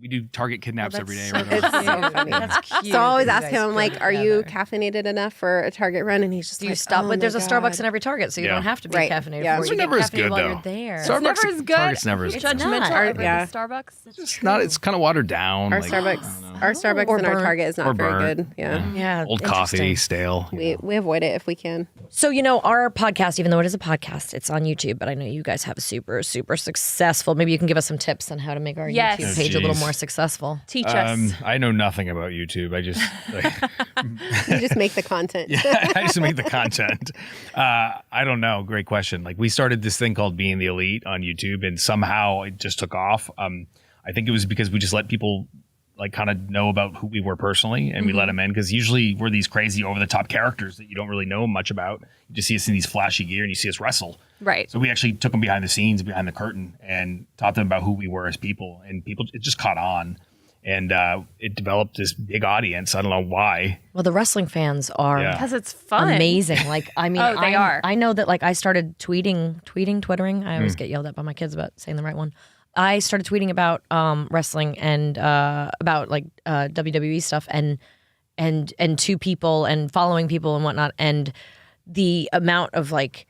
Speaker 5: we do Target kidnaps every day. Or
Speaker 6: It's
Speaker 5: whatever.
Speaker 6: so funny.
Speaker 2: That's cute.
Speaker 6: So I always
Speaker 2: that you
Speaker 6: ask
Speaker 2: guys
Speaker 6: him, I'm like,
Speaker 2: go
Speaker 6: are you
Speaker 2: together.
Speaker 6: caffeinated enough for a Target run? And he's just
Speaker 2: Do you
Speaker 6: like,
Speaker 2: stop?
Speaker 6: oh
Speaker 2: But there's a
Speaker 6: my
Speaker 2: Starbucks
Speaker 6: God.
Speaker 2: in every Target, so you
Speaker 5: Yeah.
Speaker 2: don't have to be
Speaker 6: Right.
Speaker 2: caffeinated.
Speaker 6: Yeah.
Speaker 2: for it.
Speaker 6: It's
Speaker 2: You
Speaker 5: never
Speaker 2: get
Speaker 5: as good,
Speaker 2: caffeinated while
Speaker 5: though.
Speaker 2: you're there.
Speaker 5: Starbucks,
Speaker 4: Never as good.
Speaker 5: Target's never as
Speaker 4: It's
Speaker 5: good.
Speaker 4: judgmental
Speaker 2: not.
Speaker 4: over
Speaker 6: Yeah.
Speaker 4: the Starbucks.
Speaker 5: It's not. It's kind of watered down.
Speaker 6: Our
Speaker 5: like, I don't know.
Speaker 6: Starbucks
Speaker 2: Or
Speaker 6: and our
Speaker 2: burnt.
Speaker 6: Target is
Speaker 5: Or
Speaker 6: not very
Speaker 5: burnt.
Speaker 6: good. Yeah.
Speaker 2: Yeah,
Speaker 5: Old coffee,
Speaker 2: interesting.
Speaker 5: stale.
Speaker 6: We avoid it if we can.
Speaker 2: So, our podcast, even though it is a podcast, it's on YouTube, but I know you guys have a super, super successful. Maybe you can give us some tips on how to make our
Speaker 4: Yes.
Speaker 2: YouTube
Speaker 4: Oh,
Speaker 2: page a little
Speaker 5: geez.
Speaker 2: more successful.
Speaker 4: Teach us.
Speaker 5: I know nothing about YouTube. I just
Speaker 6: You just make the content.
Speaker 5: I just make the content. I don't know. Great question. Like we started this thing called Being the Elite on YouTube, and somehow it just took off. I think it was because we just let people like kind of know about who we were personally, and we let them in because usually we're these crazy over the top characters that you don't really know much about. You just see us in these flashy gear and you see us wrestle.
Speaker 4: Right.
Speaker 5: So we actually took them behind the scenes, behind the curtain, and taught them about who we were as people. And it just caught on, and it developed this big audience. I don't know why.
Speaker 2: Well, the wrestling fans are
Speaker 5: Yeah.
Speaker 4: Because it's fun.
Speaker 2: amazing. Like, I mean,
Speaker 4: Oh, they are.
Speaker 2: I know that, like, I started twittering. I always get yelled at by my kids about saying the right one. I started tweeting about wrestling and about like WWE stuff and to people and following people and whatnot, and the amount of like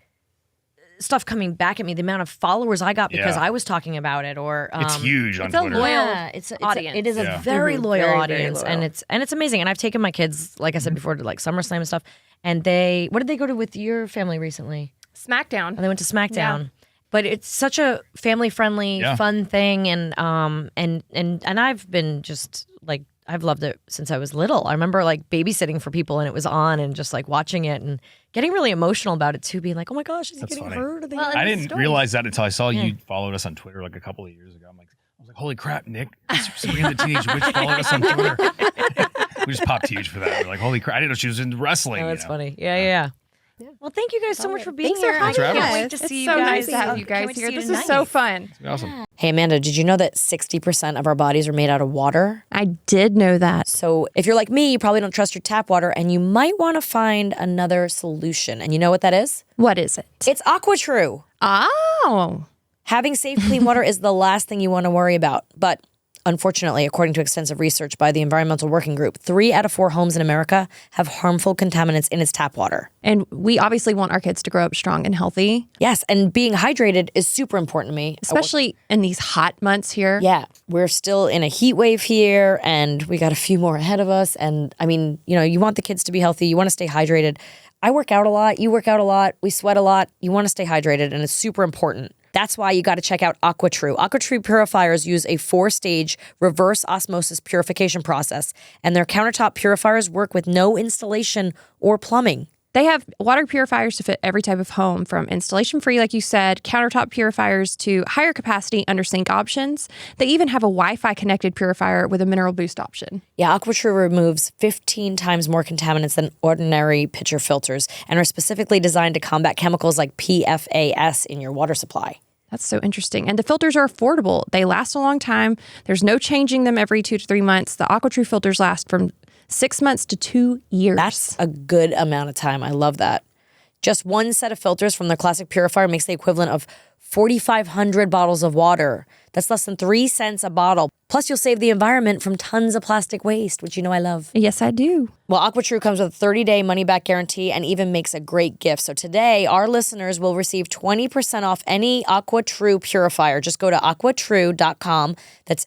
Speaker 2: stuff coming back at me, the amount of followers I got because
Speaker 5: Yeah.
Speaker 2: I was talking about it, or
Speaker 5: It's huge on
Speaker 4: it's a
Speaker 5: Twitter.
Speaker 4: loyal
Speaker 2: yeah, it's
Speaker 4: audience.
Speaker 2: it is a
Speaker 5: Yeah.
Speaker 2: very
Speaker 6: Mhm.
Speaker 2: loyal
Speaker 6: Very, very
Speaker 2: audience,
Speaker 6: loyal.
Speaker 2: and it's amazing. And I've taken my kids, like I said before, to like SummerSlam and stuff. And what did they go to with your family recently?
Speaker 4: SmackDown.
Speaker 2: And they went to SmackDown. But it's such a family friendly,
Speaker 5: Yeah.
Speaker 2: fun thing, and I've been just like I've loved it since I was little. I remember like babysitting for people, and it was on, and just like watching it and getting really emotional about it too, being like, oh my gosh, is he
Speaker 5: That's
Speaker 2: getting
Speaker 5: funny.
Speaker 2: hurt? Are they
Speaker 4: Well,
Speaker 5: I
Speaker 4: the
Speaker 5: didn't
Speaker 4: stories.
Speaker 5: realize that until I saw you followed us on Twitter like a couple of years ago. I was like, holy crap, Nick! Sabrina the Teenage Witch followed us on Twitter. We just popped huge for that. We're like, holy crap! I didn't know she was in wrestling.
Speaker 2: Oh, that's
Speaker 5: you know?
Speaker 2: funny. Yeah. Well, thank you guys so much for being
Speaker 6: Thanks for
Speaker 2: here.
Speaker 6: having
Speaker 5: for
Speaker 2: I can't
Speaker 6: us.
Speaker 2: wait to
Speaker 6: It's
Speaker 2: see
Speaker 4: so
Speaker 2: you guys.
Speaker 4: nice to have you
Speaker 2: Can't
Speaker 4: guys
Speaker 2: wait to
Speaker 4: here.
Speaker 2: see you
Speaker 4: This is
Speaker 2: tonight.
Speaker 4: so fun.
Speaker 5: It's awesome.
Speaker 2: Hey, Amanda, did you know that 60% of our bodies are made out of water?
Speaker 4: I did know that.
Speaker 2: So if you're like me, you probably don't trust your tap water, and you might want to find another solution. And you know what that is?
Speaker 4: What is it?
Speaker 2: It's AquaTrue.
Speaker 4: Oh.
Speaker 2: Having safe, clean water is the last thing you want to worry about. But unfortunately, according to extensive research by the Environmental Working Group, 3 out of 4 homes in America have harmful contaminants in its tap water.
Speaker 4: And we obviously want our kids to grow up strong and healthy,
Speaker 2: Yes, and being hydrated is super important to me.
Speaker 4: especially in these hot months here.
Speaker 2: Yeah, we're still in a heat wave here, and we got a few more ahead of us. And I mean, you want the kids to be healthy. You want to stay hydrated. I work out a lot. You work out a lot. We sweat a lot. You want to stay hydrated, and it's super important. That's why you got to check out AquaTrue. AquaTrue purifiers use a 4-stage reverse osmosis purification process, and their countertop purifiers work with no installation or plumbing.
Speaker 4: They have water purifiers to fit every type of home, from installation free, like you said, countertop purifiers to higher capacity under sink options. They even have a Wi-Fi connected purifier with a mineral boost option.
Speaker 2: Yeah, AquaTrue removes 15 times more contaminants than ordinary pitcher filters and are specifically designed to combat chemicals like PFAS in your water supply.
Speaker 4: That's so interesting. And the filters are affordable. They last a long time. There's no changing them every 2 to 3 months. The AquaTrue filters last from 6 months to 2 years.
Speaker 2: That's a good amount of time. I love that. Just one set of filters from their classic purifier makes the equivalent of 4,500 bottles of water. That's less than 3 cents a bottle. Plus, you'll save the environment from tons of plastic waste, which I love.
Speaker 4: Yes, I do.
Speaker 2: Well, AquaTrue comes with a 30-day money-back guarantee and even makes a great gift. So today, our listeners will receive 20% off any AquaTrue purifier. Just go to aquatrue.com. That's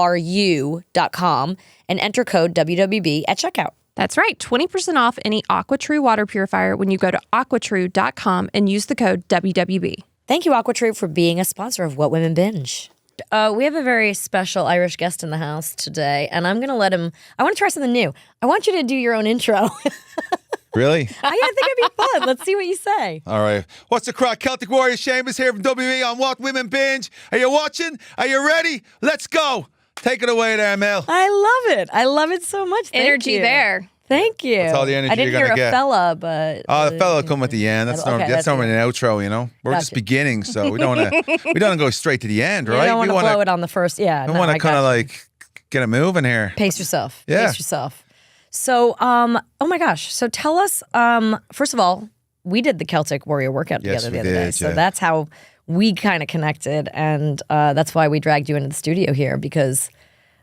Speaker 2: AQUATRU.com and enter code WWB at checkout.
Speaker 4: That's right. 20% off any AquaTrue water purifier when you go to aquatrue.com and use the code WWB.
Speaker 2: Thank you, AquaTrue, for being a sponsor of What Women Binge. We have a very special Irish guest in the house today, and I'm going to let him. I want to try something new. I want you to do your own intro.
Speaker 8: Really?
Speaker 2: I think it'd be fun. Let's see what you say.
Speaker 8: All right. What's the crack? Celtic Warrior Seamus here from WE on What Women Binge. Are you watching? Are you ready? Let's go. Take it away there, Mel.
Speaker 2: I love it. I love it so much. Thank
Speaker 4: Energy
Speaker 2: you.
Speaker 4: there.
Speaker 2: Thank you.
Speaker 8: That's all the energy
Speaker 2: I didn't
Speaker 8: you're
Speaker 2: hear
Speaker 8: gonna
Speaker 2: a
Speaker 8: get.
Speaker 2: fella, but
Speaker 8: Oh, the fella will come at the end. That's
Speaker 2: Okay,
Speaker 8: that's
Speaker 2: that's
Speaker 8: normally
Speaker 2: good.
Speaker 8: an outro, you know. We're just
Speaker 2: Gotcha.
Speaker 8: beginning, so we don't want to go straight to the end,
Speaker 2: you
Speaker 8: right?
Speaker 2: don't want
Speaker 8: we
Speaker 2: to blow it on the first. Yeah,
Speaker 8: we
Speaker 2: no,
Speaker 8: want
Speaker 2: I
Speaker 8: to kind
Speaker 2: got
Speaker 8: of
Speaker 2: you.
Speaker 8: like get it moving here.
Speaker 2: Pace yourself.
Speaker 8: Yeah.
Speaker 2: Pace yourself. So, oh my gosh. So tell us, first of all, we did the Celtic Warrior workout
Speaker 8: Yes,
Speaker 2: together the
Speaker 8: we
Speaker 2: other day.
Speaker 8: did,
Speaker 2: So
Speaker 8: yeah.
Speaker 2: that's how we kind of connected. And that's why we dragged you into the studio here, because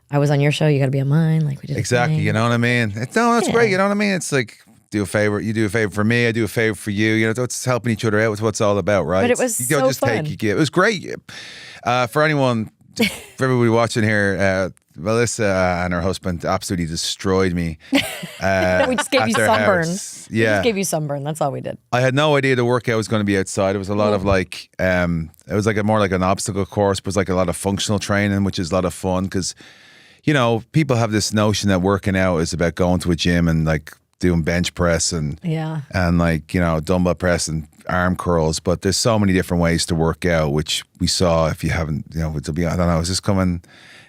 Speaker 2: I was on your show. You got to be on mine. Like we did. a
Speaker 8: Exactly.
Speaker 2: thing.
Speaker 8: You know what I mean? It's great. You know what I mean? It's like do a favor. You do a favor for me. I do a favor for you. You know, it's helping each other out. It's what it's all about, right?
Speaker 2: But it was
Speaker 8: you don't
Speaker 2: so
Speaker 8: just
Speaker 2: fun.
Speaker 8: take, you give. It was great. For anyone, for everybody watching here, Melissa and her husband absolutely destroyed me.
Speaker 2: We just gave
Speaker 8: at
Speaker 2: you
Speaker 8: their
Speaker 2: sunburn.
Speaker 8: house.
Speaker 2: We
Speaker 8: Yeah.
Speaker 2: just gave you sunburn. That's all we did.
Speaker 8: I had no idea the workout was going to be outside. It was a lot of like, it was like more like an obstacle course, but it was like a lot of functional training, which is a lot of fun because, you know, people have this notion that working out is about going to a gym and like doing bench press and like, you know, dumbbell press and arm curls. But there's so many different ways to work out, which we saw. If you haven't, you know, to be, I don't know, is this coming?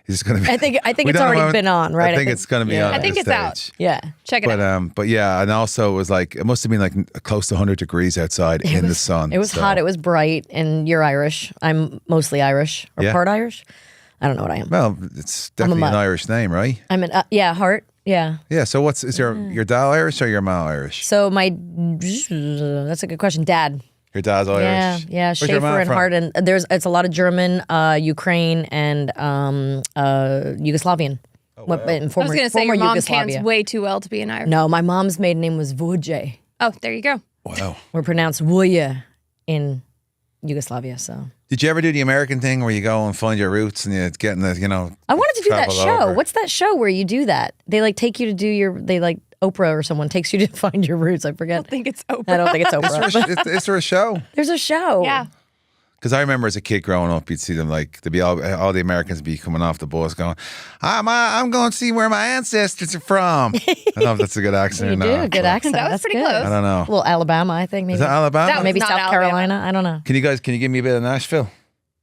Speaker 8: Is this going to be?
Speaker 2: I think
Speaker 8: We
Speaker 2: it's
Speaker 8: don't know
Speaker 2: already
Speaker 8: how-
Speaker 2: been on, right?
Speaker 8: I think it's going to be on.
Speaker 4: I
Speaker 8: at
Speaker 4: think
Speaker 8: this
Speaker 4: it's out.
Speaker 8: stage.
Speaker 2: Yeah.
Speaker 4: Check it out.
Speaker 8: But yeah, and also it was like it must have been like close to 100 degrees outside in the sun.
Speaker 2: It was
Speaker 8: So-
Speaker 2: hot. It was bright. And you're Irish. I'm mostly Irish or
Speaker 8: Yeah.
Speaker 2: part Irish. I don't know what I am.
Speaker 8: Well, it's definitely
Speaker 2: mutt.
Speaker 8: an Irish name, right?
Speaker 2: I'm an Hart. Yeah.
Speaker 8: Yeah. So is your dad Irish or your mom Irish?
Speaker 2: So that's a good question. Dad.
Speaker 8: Your dad's Irish.
Speaker 2: Yeah.
Speaker 8: Where's your mom
Speaker 2: Schaefer and
Speaker 8: from?
Speaker 2: Hart, and it's a lot of German, Ukraine, and Yugoslavian.
Speaker 8: wow.
Speaker 2: In
Speaker 4: I was
Speaker 2: former,
Speaker 4: going to say
Speaker 2: former
Speaker 4: your mom
Speaker 2: Yugoslavia.
Speaker 4: cans way too well to be an Irish.
Speaker 2: No, my mom's maiden name was Vuj.
Speaker 4: Oh, there you go.
Speaker 8: Wow.
Speaker 2: We're pronounced Vuja in Yugoslavia. So
Speaker 8: Did you ever do the American thing where you go and find your roots and you get in the, you know?
Speaker 2: I wanted to do that
Speaker 8: travel
Speaker 2: show.
Speaker 8: over?
Speaker 2: What's that show where you do that? They like take you to do they like Oprah or someone takes you to find your roots. I forget.
Speaker 4: I think it's Oprah.
Speaker 2: I don't think it's Oprah. but
Speaker 8: Is there a show?
Speaker 2: there's a show.
Speaker 4: Yeah.
Speaker 8: Because I remember as a kid growing up, you'd see them like there'd be all the Americans be coming off the bus going, I'm going to see where my ancestors are from. I don't know if that's a good accent
Speaker 2: You
Speaker 8: or
Speaker 2: do
Speaker 8: not.
Speaker 2: a good
Speaker 8: but
Speaker 2: accent.
Speaker 4: That was
Speaker 2: That's
Speaker 4: pretty
Speaker 2: good.
Speaker 4: close.
Speaker 8: I don't know.
Speaker 2: A little Alabama, I think. Maybe
Speaker 8: Is that Alabama?
Speaker 4: That was
Speaker 2: maybe
Speaker 4: not
Speaker 2: South
Speaker 4: Alabama.
Speaker 2: Carolina. I don't know.
Speaker 8: Can you give me a bit of Nashville?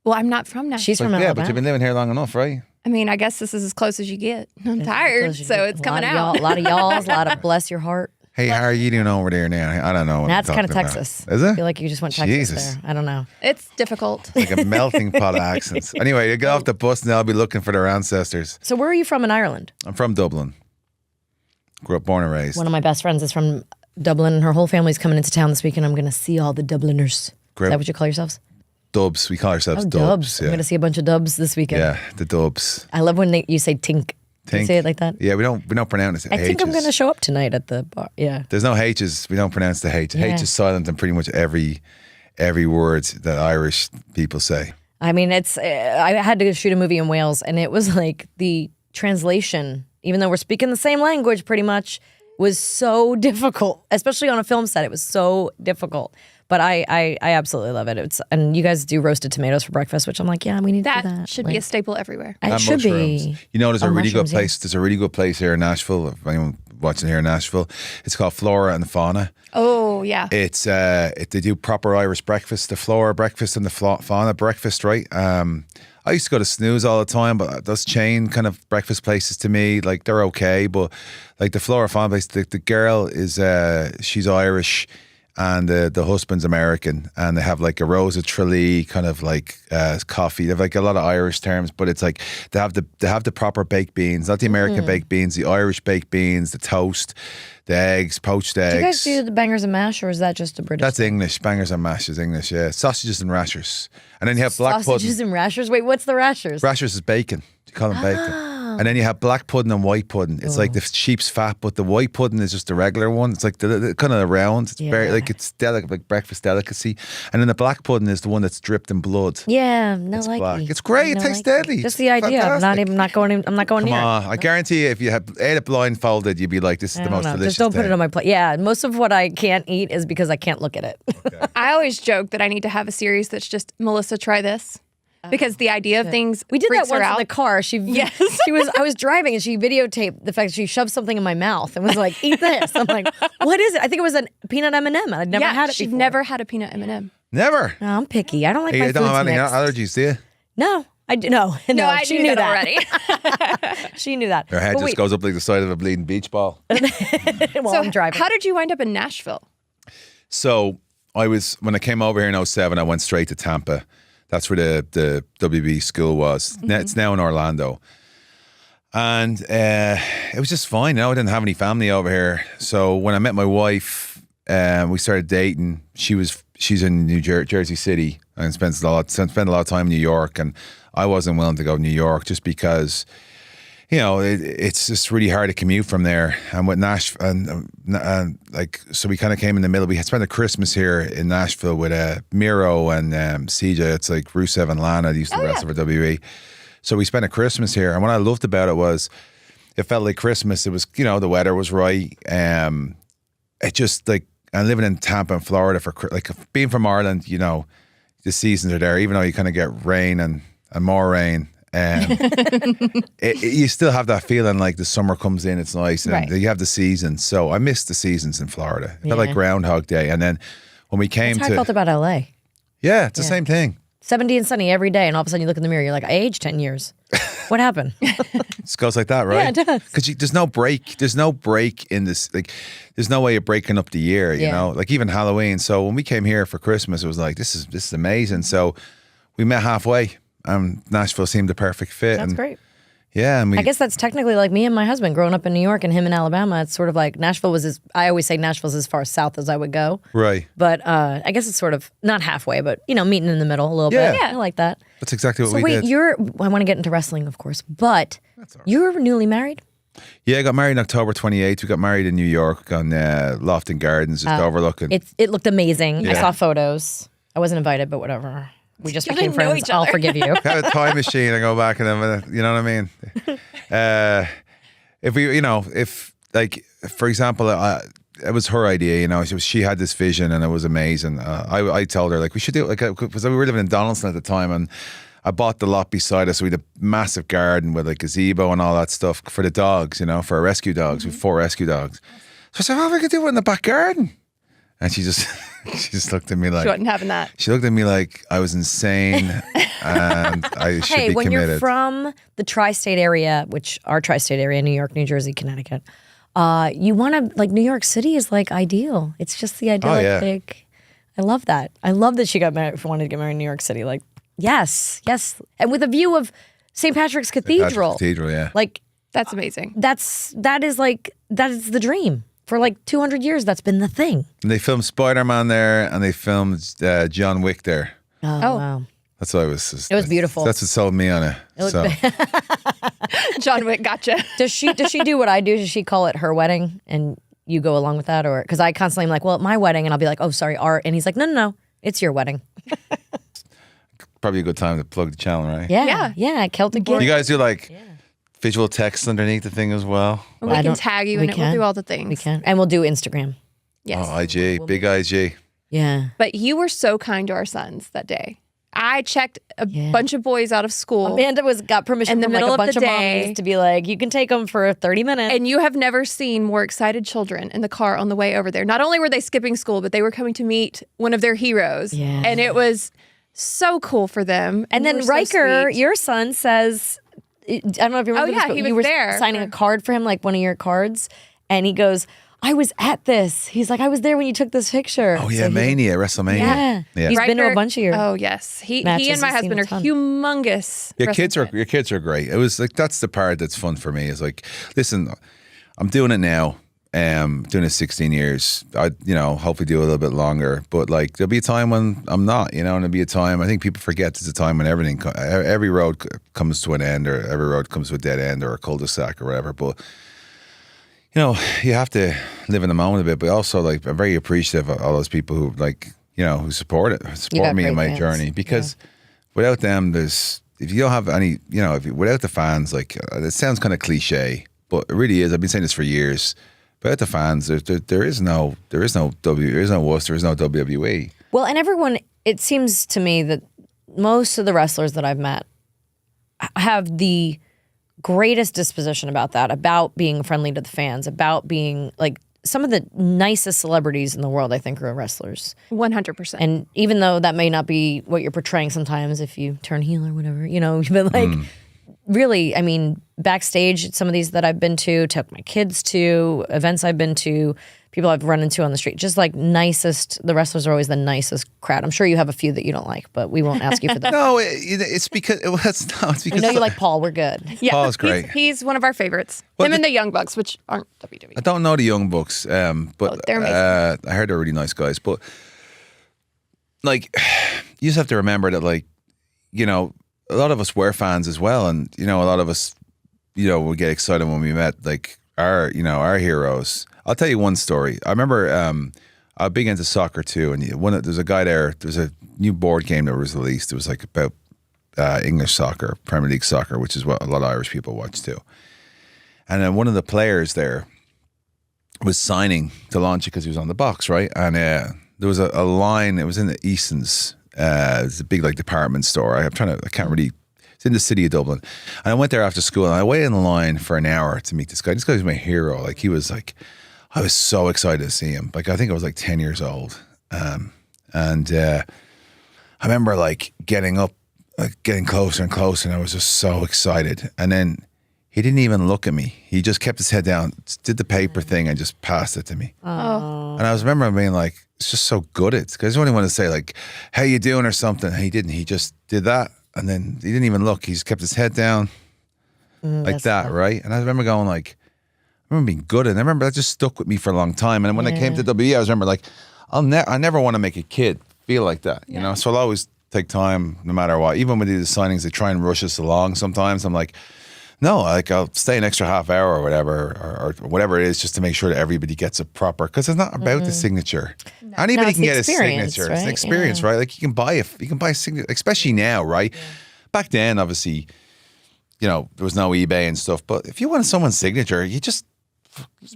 Speaker 4: Well, I'm not from Nashville.
Speaker 2: She's from
Speaker 8: Yeah,
Speaker 2: Alabama.
Speaker 8: but you've been living here long enough, right?
Speaker 4: I mean, I guess this is as close as you get. I'm tired, so it's coming out.
Speaker 2: A lot of y'alls, a lot of bless your heart.
Speaker 8: Hey, how are you doing over there now? I don't know. What
Speaker 2: That's
Speaker 8: I'm
Speaker 2: kind of
Speaker 8: talking about.
Speaker 2: Texas.
Speaker 8: Is
Speaker 2: I
Speaker 8: it?
Speaker 2: feel like you just went Texas
Speaker 8: Jesus.
Speaker 2: there. I don't know.
Speaker 4: It's difficult.
Speaker 8: Like a melting pot of accents. Anyway, you get off the bus and they'll be looking for their ancestors.
Speaker 2: So where are you from in Ireland?
Speaker 8: I'm from Dublin. Grew up, born and raised.
Speaker 2: One of my best friends is from Dublin, and her whole family's coming into town this weekend. I'm going to see all the Dubliners.
Speaker 8: Great.
Speaker 2: Is that what you call yourselves?
Speaker 8: Dubs. We call ourselves
Speaker 2: Oh,
Speaker 8: Dubs.
Speaker 2: I'm
Speaker 8: Yeah.
Speaker 2: going to see a bunch of Dubs this weekend.
Speaker 8: Yeah, the Dubs.
Speaker 2: I love when you say tink. Do you
Speaker 8: Tink.
Speaker 2: say it like that?
Speaker 8: Yeah, we don't pronounce it.
Speaker 2: I think I'm
Speaker 8: H's.
Speaker 2: going to show up tonight at the bar. Yeah.
Speaker 8: There's no H's. We don't pronounce the H.
Speaker 2: Yeah.
Speaker 8: H is silent in pretty much every word that Irish people say.
Speaker 2: I mean, I had to shoot a movie in Wales, and it was like the translation, even though we're speaking the same language pretty much, was so difficult, especially on a film set. It was so difficult. But I absolutely love it. And you guys do roasted tomatoes for breakfast, which I'm like, yeah, we need to do
Speaker 4: That
Speaker 2: that.
Speaker 4: should
Speaker 2: Like,
Speaker 4: be a staple everywhere.
Speaker 2: It
Speaker 8: And
Speaker 2: should
Speaker 8: mushrooms.
Speaker 2: be.
Speaker 8: You know, there's a really good
Speaker 2: mushrooms, yeah.
Speaker 8: place. There's a really good place here in Nashville. If anyone watching here in Nashville, it's called Flora and Fauna.
Speaker 4: Oh, yeah.
Speaker 8: It's they do proper Irish breakfast, the Flora breakfast and the Fauna breakfast, right? I used to go to Snooze all the time, but those chain kind of breakfast places to me, like they're okay, but like the Flora Fauna place, the girl is she's Irish. And the husband's American, and they have like a Rose of Tralee kind of like coffee. They have like a lot of Irish terms, but it's like they have the proper baked beans, not the American baked beans, the Irish baked beans, the toast, the eggs, poached eggs.
Speaker 2: Do you guys do the bangers and mash, or is that just a British?
Speaker 8: That's English. Bangers and mash is English, yeah. Sausages and rashers. And then you have black
Speaker 2: sausages
Speaker 8: pudding.
Speaker 2: and rashers. Wait, what's the rashers?
Speaker 8: Rashers is bacon. You call them bacon. And then you have black pudding and white pudding. It's like the sheep's fat, but the white pudding is just the regular one. It's like the kind of round. It's very like it's delicate, like breakfast delicacy. And then the black pudding is the one that's dripped in blood.
Speaker 2: Yeah, no
Speaker 8: It's
Speaker 2: like
Speaker 8: black. It's great. It tastes deadly.
Speaker 2: Just the idea. I'm not
Speaker 8: Fantastic.
Speaker 2: going
Speaker 8: Come
Speaker 2: near.
Speaker 8: on, I guarantee you, if you had ate it blindfolded, you'd be like, "This is
Speaker 2: I
Speaker 8: the
Speaker 2: don't
Speaker 8: most
Speaker 2: know.
Speaker 8: delicious."
Speaker 2: Just don't put it
Speaker 8: thing.
Speaker 2: on my plate. Yeah, most of what I can't eat is because I can't look at it.
Speaker 4: I always joke that I need to have a series that's just, Melissa, try this. Because the idea of things
Speaker 2: We did that
Speaker 4: freaks her
Speaker 2: once in
Speaker 4: out.
Speaker 2: the car.
Speaker 4: Yes.
Speaker 2: I was driving and she videotaped the fact that she shoved something in my mouth and was like, "Eat this." I'm like, "What is it?" I think it was a peanut M&M. I'd never had it
Speaker 4: she'd
Speaker 2: before.
Speaker 4: never had a peanut M&M.
Speaker 8: Never.
Speaker 2: No, I'm picky. I don't like
Speaker 8: You
Speaker 2: my
Speaker 8: don't
Speaker 2: foods
Speaker 8: have any
Speaker 2: mixed.
Speaker 8: allergies, do you?
Speaker 2: No, I do, no,
Speaker 4: I
Speaker 2: she
Speaker 4: knew
Speaker 2: knew
Speaker 4: that
Speaker 2: already. She knew that.
Speaker 8: Her head
Speaker 2: But
Speaker 8: just
Speaker 2: wait,
Speaker 8: goes up like the side of a bleeding beach ball.
Speaker 2: while I'm driving.
Speaker 4: How did you wind up in Nashville?
Speaker 8: So when I came over here in 2007, I went straight to Tampa. That's where the WB school was. It's now in Orlando. And it was just fine. I didn't have any family over here. So when I met my wife, we started dating. She's in New Jersey City and spent a lot of time in New York. And I wasn't willing to go to New York just because, it's just really hard to commute from there. And with Nashville, and so we kind of came in the middle. We had spent a Christmas here in Nashville with Miro and CJ. It's like Rusev and Lana. They used to wrestle for WE. So we spent a Christmas here. And what I loved about it was it felt like Christmas. It was, the weather was right. It just like, and living in Tampa and Florida being from Ireland, the seasons are there, even though you kind of get rain and more rain. You still have that feeling like the summer comes in, it's nice, and you have the seasons. So I missed the seasons in Florida. It felt like Groundhog Day. And then when we came
Speaker 2: That's how I felt about LA.
Speaker 8: Yeah, it's the same thing.
Speaker 2: 70 and sunny every day, and all of a sudden you look in the mirror, you're like, I aged 10 years. What happened?
Speaker 8: It goes like that, right?
Speaker 2: Yeah, it does.
Speaker 8: Because there's no break. There's no break in this. Like, there's no way of breaking up the year. You know, like even Halloween. So when we came here for Christmas, it was like this is amazing. So we met halfway. Nashville seemed the perfect fit.
Speaker 2: That's great.
Speaker 8: Yeah,
Speaker 2: I guess that's technically like me and my husband growing up in New York and him in Alabama. It's sort of like Nashville was I always say Nashville's as far south as I would go.
Speaker 8: Right.
Speaker 2: But I guess it's sort of not halfway, but meeting in the middle a little bit. Yeah, I like that.
Speaker 8: That's exactly what we did.
Speaker 2: So wait, I want to get into wrestling, of course, but you're newly married?
Speaker 8: Yeah, I got married on October 28th. We got married in New York on Lofton Gardens, just overlooking.
Speaker 2: It looked amazing.
Speaker 8: Yeah.
Speaker 2: I saw photos. I wasn't invited, but whatever. We just became friends. I'll forgive you.
Speaker 8: Have a time machine and go back and you know what I mean? For example, it was her idea, she had this vision and it was amazing. I told her we should do it because we were living in Donaldson at the time, and I bought the lot beside us. So we had a massive garden with a gazebo and all that stuff for the dogs, for our rescue dogs. We have 4 rescue dogs. So I said, we could do it in the back garden. And she just looked at me like...
Speaker 4: She wasn't having that.
Speaker 8: She looked at me like I was insane and I should be committed.
Speaker 2: Hey, when you're from the tri-state area, which our tri-state area, New York, New Jersey, Connecticut, you want to... New York City is ideal. It's just the idyllic I love that. I love that she wanted to get married in New York City. Yes. And with a view of St. Patrick's Cathedral.
Speaker 8: Cathedral, yeah.
Speaker 4: That's amazing.
Speaker 2: That is the dream. For 200 years, that's been the thing.
Speaker 8: And they filmed Spider-Man there, and they filmed John Wick there.
Speaker 2: Oh, wow.
Speaker 8: That's what it was.
Speaker 2: It was beautiful.
Speaker 8: That's what sold me on it.
Speaker 4: John Wick, gotcha.
Speaker 2: Does she do what I do? Does she call it her wedding, and you go along with that, or because I constantly am like, well, my wedding, and I'll be like, oh, sorry, art, and he's like, no, it's your wedding.
Speaker 8: Probably a good time to plug the channel, right?
Speaker 2: Yeah. Celtic Gear.
Speaker 8: You guys do visual text underneath the thing as well.
Speaker 4: We can tag you in it. We'll do all the things.
Speaker 2: We can. And we'll do Instagram.
Speaker 4: Yes.
Speaker 8: Oh, IG. Big IG.
Speaker 2: Yeah.
Speaker 4: But you were so kind to our sons that day. I checked a bunch of boys out of school.
Speaker 2: Amanda got permission
Speaker 4: in the
Speaker 2: from
Speaker 4: middle
Speaker 2: a
Speaker 4: of
Speaker 2: bunch
Speaker 4: the
Speaker 2: of
Speaker 4: day
Speaker 2: mommies to be like, you can take them for 30 minutes.
Speaker 4: And you have never seen more excited children in the car on the way over there. Not only were they skipping school, but they were coming to meet one of their heroes.
Speaker 2: Yeah.
Speaker 4: And it was so cool for them.
Speaker 2: And then Riker, your son, says, I don't know if you remember this, but
Speaker 4: he was
Speaker 2: you were
Speaker 4: there
Speaker 2: signing a card for him, one of your cards, and he goes, I was at this. He's like, I was there when you took this picture.
Speaker 8: Oh, yeah, Mania, WrestleMania.
Speaker 2: Yeah. He's been to a bunch of your
Speaker 4: Oh, yes. He
Speaker 2: matches.
Speaker 4: and my husband are humongous.
Speaker 8: Your kids are great. It was that's the part that's fun for me. Is listen, I'm doing it now. Doing it 16 years. I hopefully do a little bit longer. But there'll be a time when I'm not. And there'll be a time. I think people forget there's a time when every road comes to an end, or every road comes to a dead end, or a cul-de-sac, or whatever. But you have to live in the moment a bit. But also, I'm very appreciative of all those people who who support me in my journey. Because without them, if you don't have any, without the fans, it sounds kind of cliche, but it really is. I've been saying this for years. But the fans, there is no us, there is no WWE.
Speaker 2: Well, and everyone, it seems to me that most of the wrestlers that I've met have the greatest disposition about that, about being friendly to the fans, about being some of the nicest celebrities in the world, I think, are wrestlers.
Speaker 4: 100%.
Speaker 2: And even though that may not be what you're portraying sometimes if you turn heel or whatever, but like really, I mean, backstage, some of these that I've been to, took my kids to, events I've been to, people I've run into on the street, just like the wrestlers are always the nicest crowd. I'm sure you have a few that you don't like, but we won't ask you for that.
Speaker 8: No, it's because it's because
Speaker 2: I know you like Paul. We're good.
Speaker 4: Yeah,
Speaker 8: Paul's great.
Speaker 4: He's one of our favorites.
Speaker 8: But
Speaker 4: Him and the Young Bucks, which aren't WWE.
Speaker 8: I don't know the Young Bucks, but
Speaker 4: they're amazing.
Speaker 8: I heard they're really nice guys. But like, you just have to remember that, like, a lot of us were fans as well, and a lot of us, would get excited when we met like our heroes. I'll tell you one story. I remember I'm big into soccer too, and there's a guy there. There's a new board game that was released. It was like about English soccer, Premier League soccer, which is what a lot of Irish people watch too. And then one of the players there was signing to launch it because he was on the box, right? And there was a line. It was in the Easton's. It's a big like department store. I can't really. It's in the city of Dublin, and I went there after school, and I waited in the line for an hour to meet this guy. This guy was my hero. Like, he was like, I was so excited to see him. Like, I think I was like 10 years old, and I remember like getting up, like getting closer and closer, and I was just so excited. And then he didn't even look at me. He just kept his head down, did the paper thing, and just passed it to me.
Speaker 4: Oh.
Speaker 8: And I remember being like, it's just so good. Because I just only want to say like, how you doing or something. And he didn't. He just did that. And then he didn't even look. He just kept his head down like that, fun. Right? And I remember going like, I remember being good. And I remember that just stuck with me for a long time. And when I came to WWE, I remember like, I never want to make a kid feel like that, you know? So I'll always take time no matter what. Even when they do the signings, they try and rush us along sometimes. I'm like, no, like I'll stay an extra half hour or whatever, or whatever it is, just to make sure that everybody gets it proper. Because it's not about the signature. No. Anybody can get a signature.
Speaker 2: Right?
Speaker 8: It's an experience, right? Like you can buy a signature, especially now, right? Yeah. Back then, obviously, there was no eBay and stuff. But if you want someone's signature, you just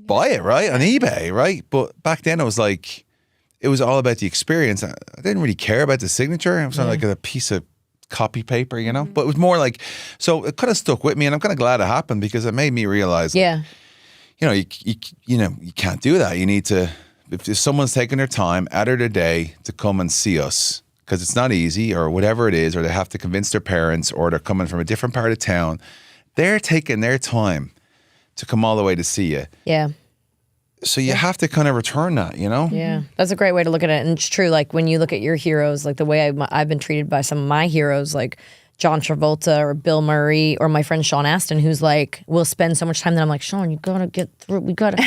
Speaker 8: buy it, right, on eBay, right? But back then, it was all about the experience. I didn't really care about the signature. It was like a piece of copy paper, but it was more like, so it kind of stuck with me, and I'm kind of glad it happened because it made me realize, you can't do that. You need to, if someone's taking their time out of their day to come and see us, because it's not easy or whatever it is, or they have to convince their parents, or they're coming from a different part of town, they're taking their time to come all the way to see you.
Speaker 2: Yeah.
Speaker 8: So you have to kind of return that,
Speaker 2: Yeah, that's a great way to look at it. And it's true, like when you look at your heroes, like the way I've been treated by some of my heroes, like John Travolta or Bill Murray or my friend Sean Astin, who's like, we'll spend so much time that I'm like, Sean, you gotta get through, we gotta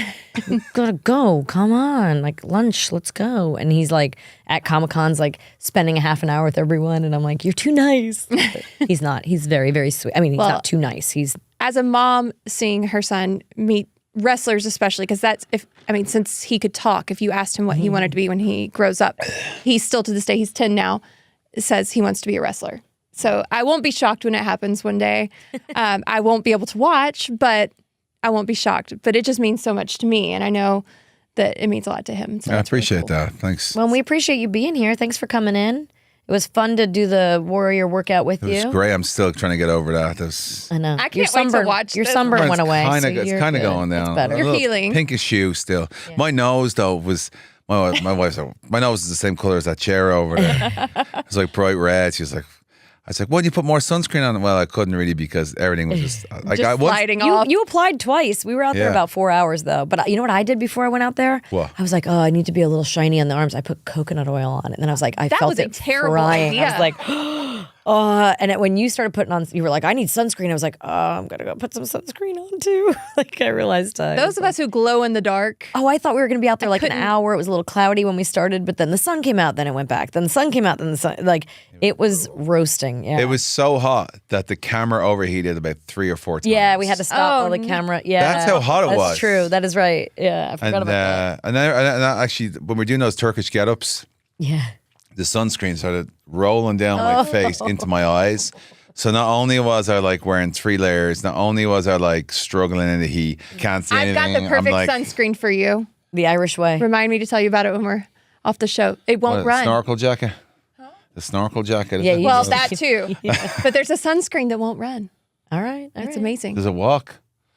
Speaker 2: go, come on, like lunch, let's go. And he's like at Comic-Cons, like spending a half an hour with everyone, and I'm like, you're too nice. But he's not. He's very, very sweet. I mean, he's not too nice. He's,
Speaker 4: as a mom, seeing her son meet wrestlers, especially because since he could talk, if you asked him what he wanted to be when he grows up, he's still to this day, he's 10 now, says he wants to be a wrestler. So I won't be shocked when it happens one day. I won't be able to watch, but I won't be shocked. But it just means so much to me, and I know that it means a lot to him. So
Speaker 8: I appreciate that. Thanks.
Speaker 2: Well, we appreciate you being here. Thanks for coming in. It was fun to do the warrior workout with you.
Speaker 8: It was great. I'm still trying to get over that.
Speaker 2: I know.
Speaker 4: I can't wait to watch
Speaker 2: your sunburn went away.
Speaker 8: It's kind of going down.
Speaker 2: It's better.
Speaker 4: You're healing.
Speaker 8: Pinkish hue still. Yeah. My nose though was my wife's. My nose is the same color as that chair over there. It's like bright red. She was like, I was like, "Why didn't you put more sunscreen on?" Well, I couldn't really because everything was just like
Speaker 4: just sliding off.
Speaker 2: You applied twice. We were out there about 4 hours though. But you know what I did before I went out there?
Speaker 8: What?
Speaker 2: I was like, oh, I need to be a little shiny on the arms. I put coconut oil on it, and then I was like, I felt it
Speaker 4: terrible
Speaker 2: frying.
Speaker 4: idea.
Speaker 2: I was like, and when you started putting on, you were like, I need sunscreen. I was like, oh, I'm gonna go put some sunscreen on too. Like I realized.
Speaker 4: Those of us who glow in the dark.
Speaker 2: Oh, I thought we were gonna be out there like an hour. It was a little cloudy when we started, but then the sun came out. Then it went back. Then the sun came out. Then the sun. Like it was roasting. Yeah.
Speaker 8: It was so hot that the camera overheated about 3 or 4 times.
Speaker 2: Yeah, we had to stop the camera. Yeah,
Speaker 8: that's how hot it was.
Speaker 2: That's true. That is right. Yeah, I forgot about that.
Speaker 8: And actually, when we're doing those Turkish get-ups, the sunscreen started rolling down my face into my eyes. So not only was I like wearing 3 layers, not only was I like struggling in the heat, can't see anything.
Speaker 4: I've got the perfect sunscreen for you.
Speaker 2: The Irish way.
Speaker 4: Remind me to tell you about it when we're off the show. It won't run.
Speaker 8: Snorkel jacket? The snorkel jacket?
Speaker 4: Yeah, well, that too. But there's a sunscreen that won't run.
Speaker 2: All right.
Speaker 4: It's amazing.
Speaker 8: Does it walk?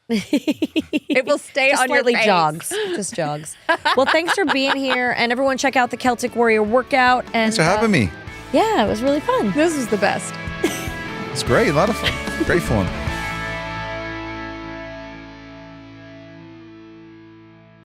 Speaker 4: It will stay
Speaker 2: Just
Speaker 4: on your
Speaker 2: slightly
Speaker 4: face.
Speaker 2: jogs. Just jogs. Well, thanks for being here. And everyone check out the Celtic Warrior workout. And,
Speaker 8: Thanks for having me.
Speaker 2: Yeah, it was really fun.
Speaker 4: This was the best.
Speaker 8: It's great. A lot of fun. Great fun.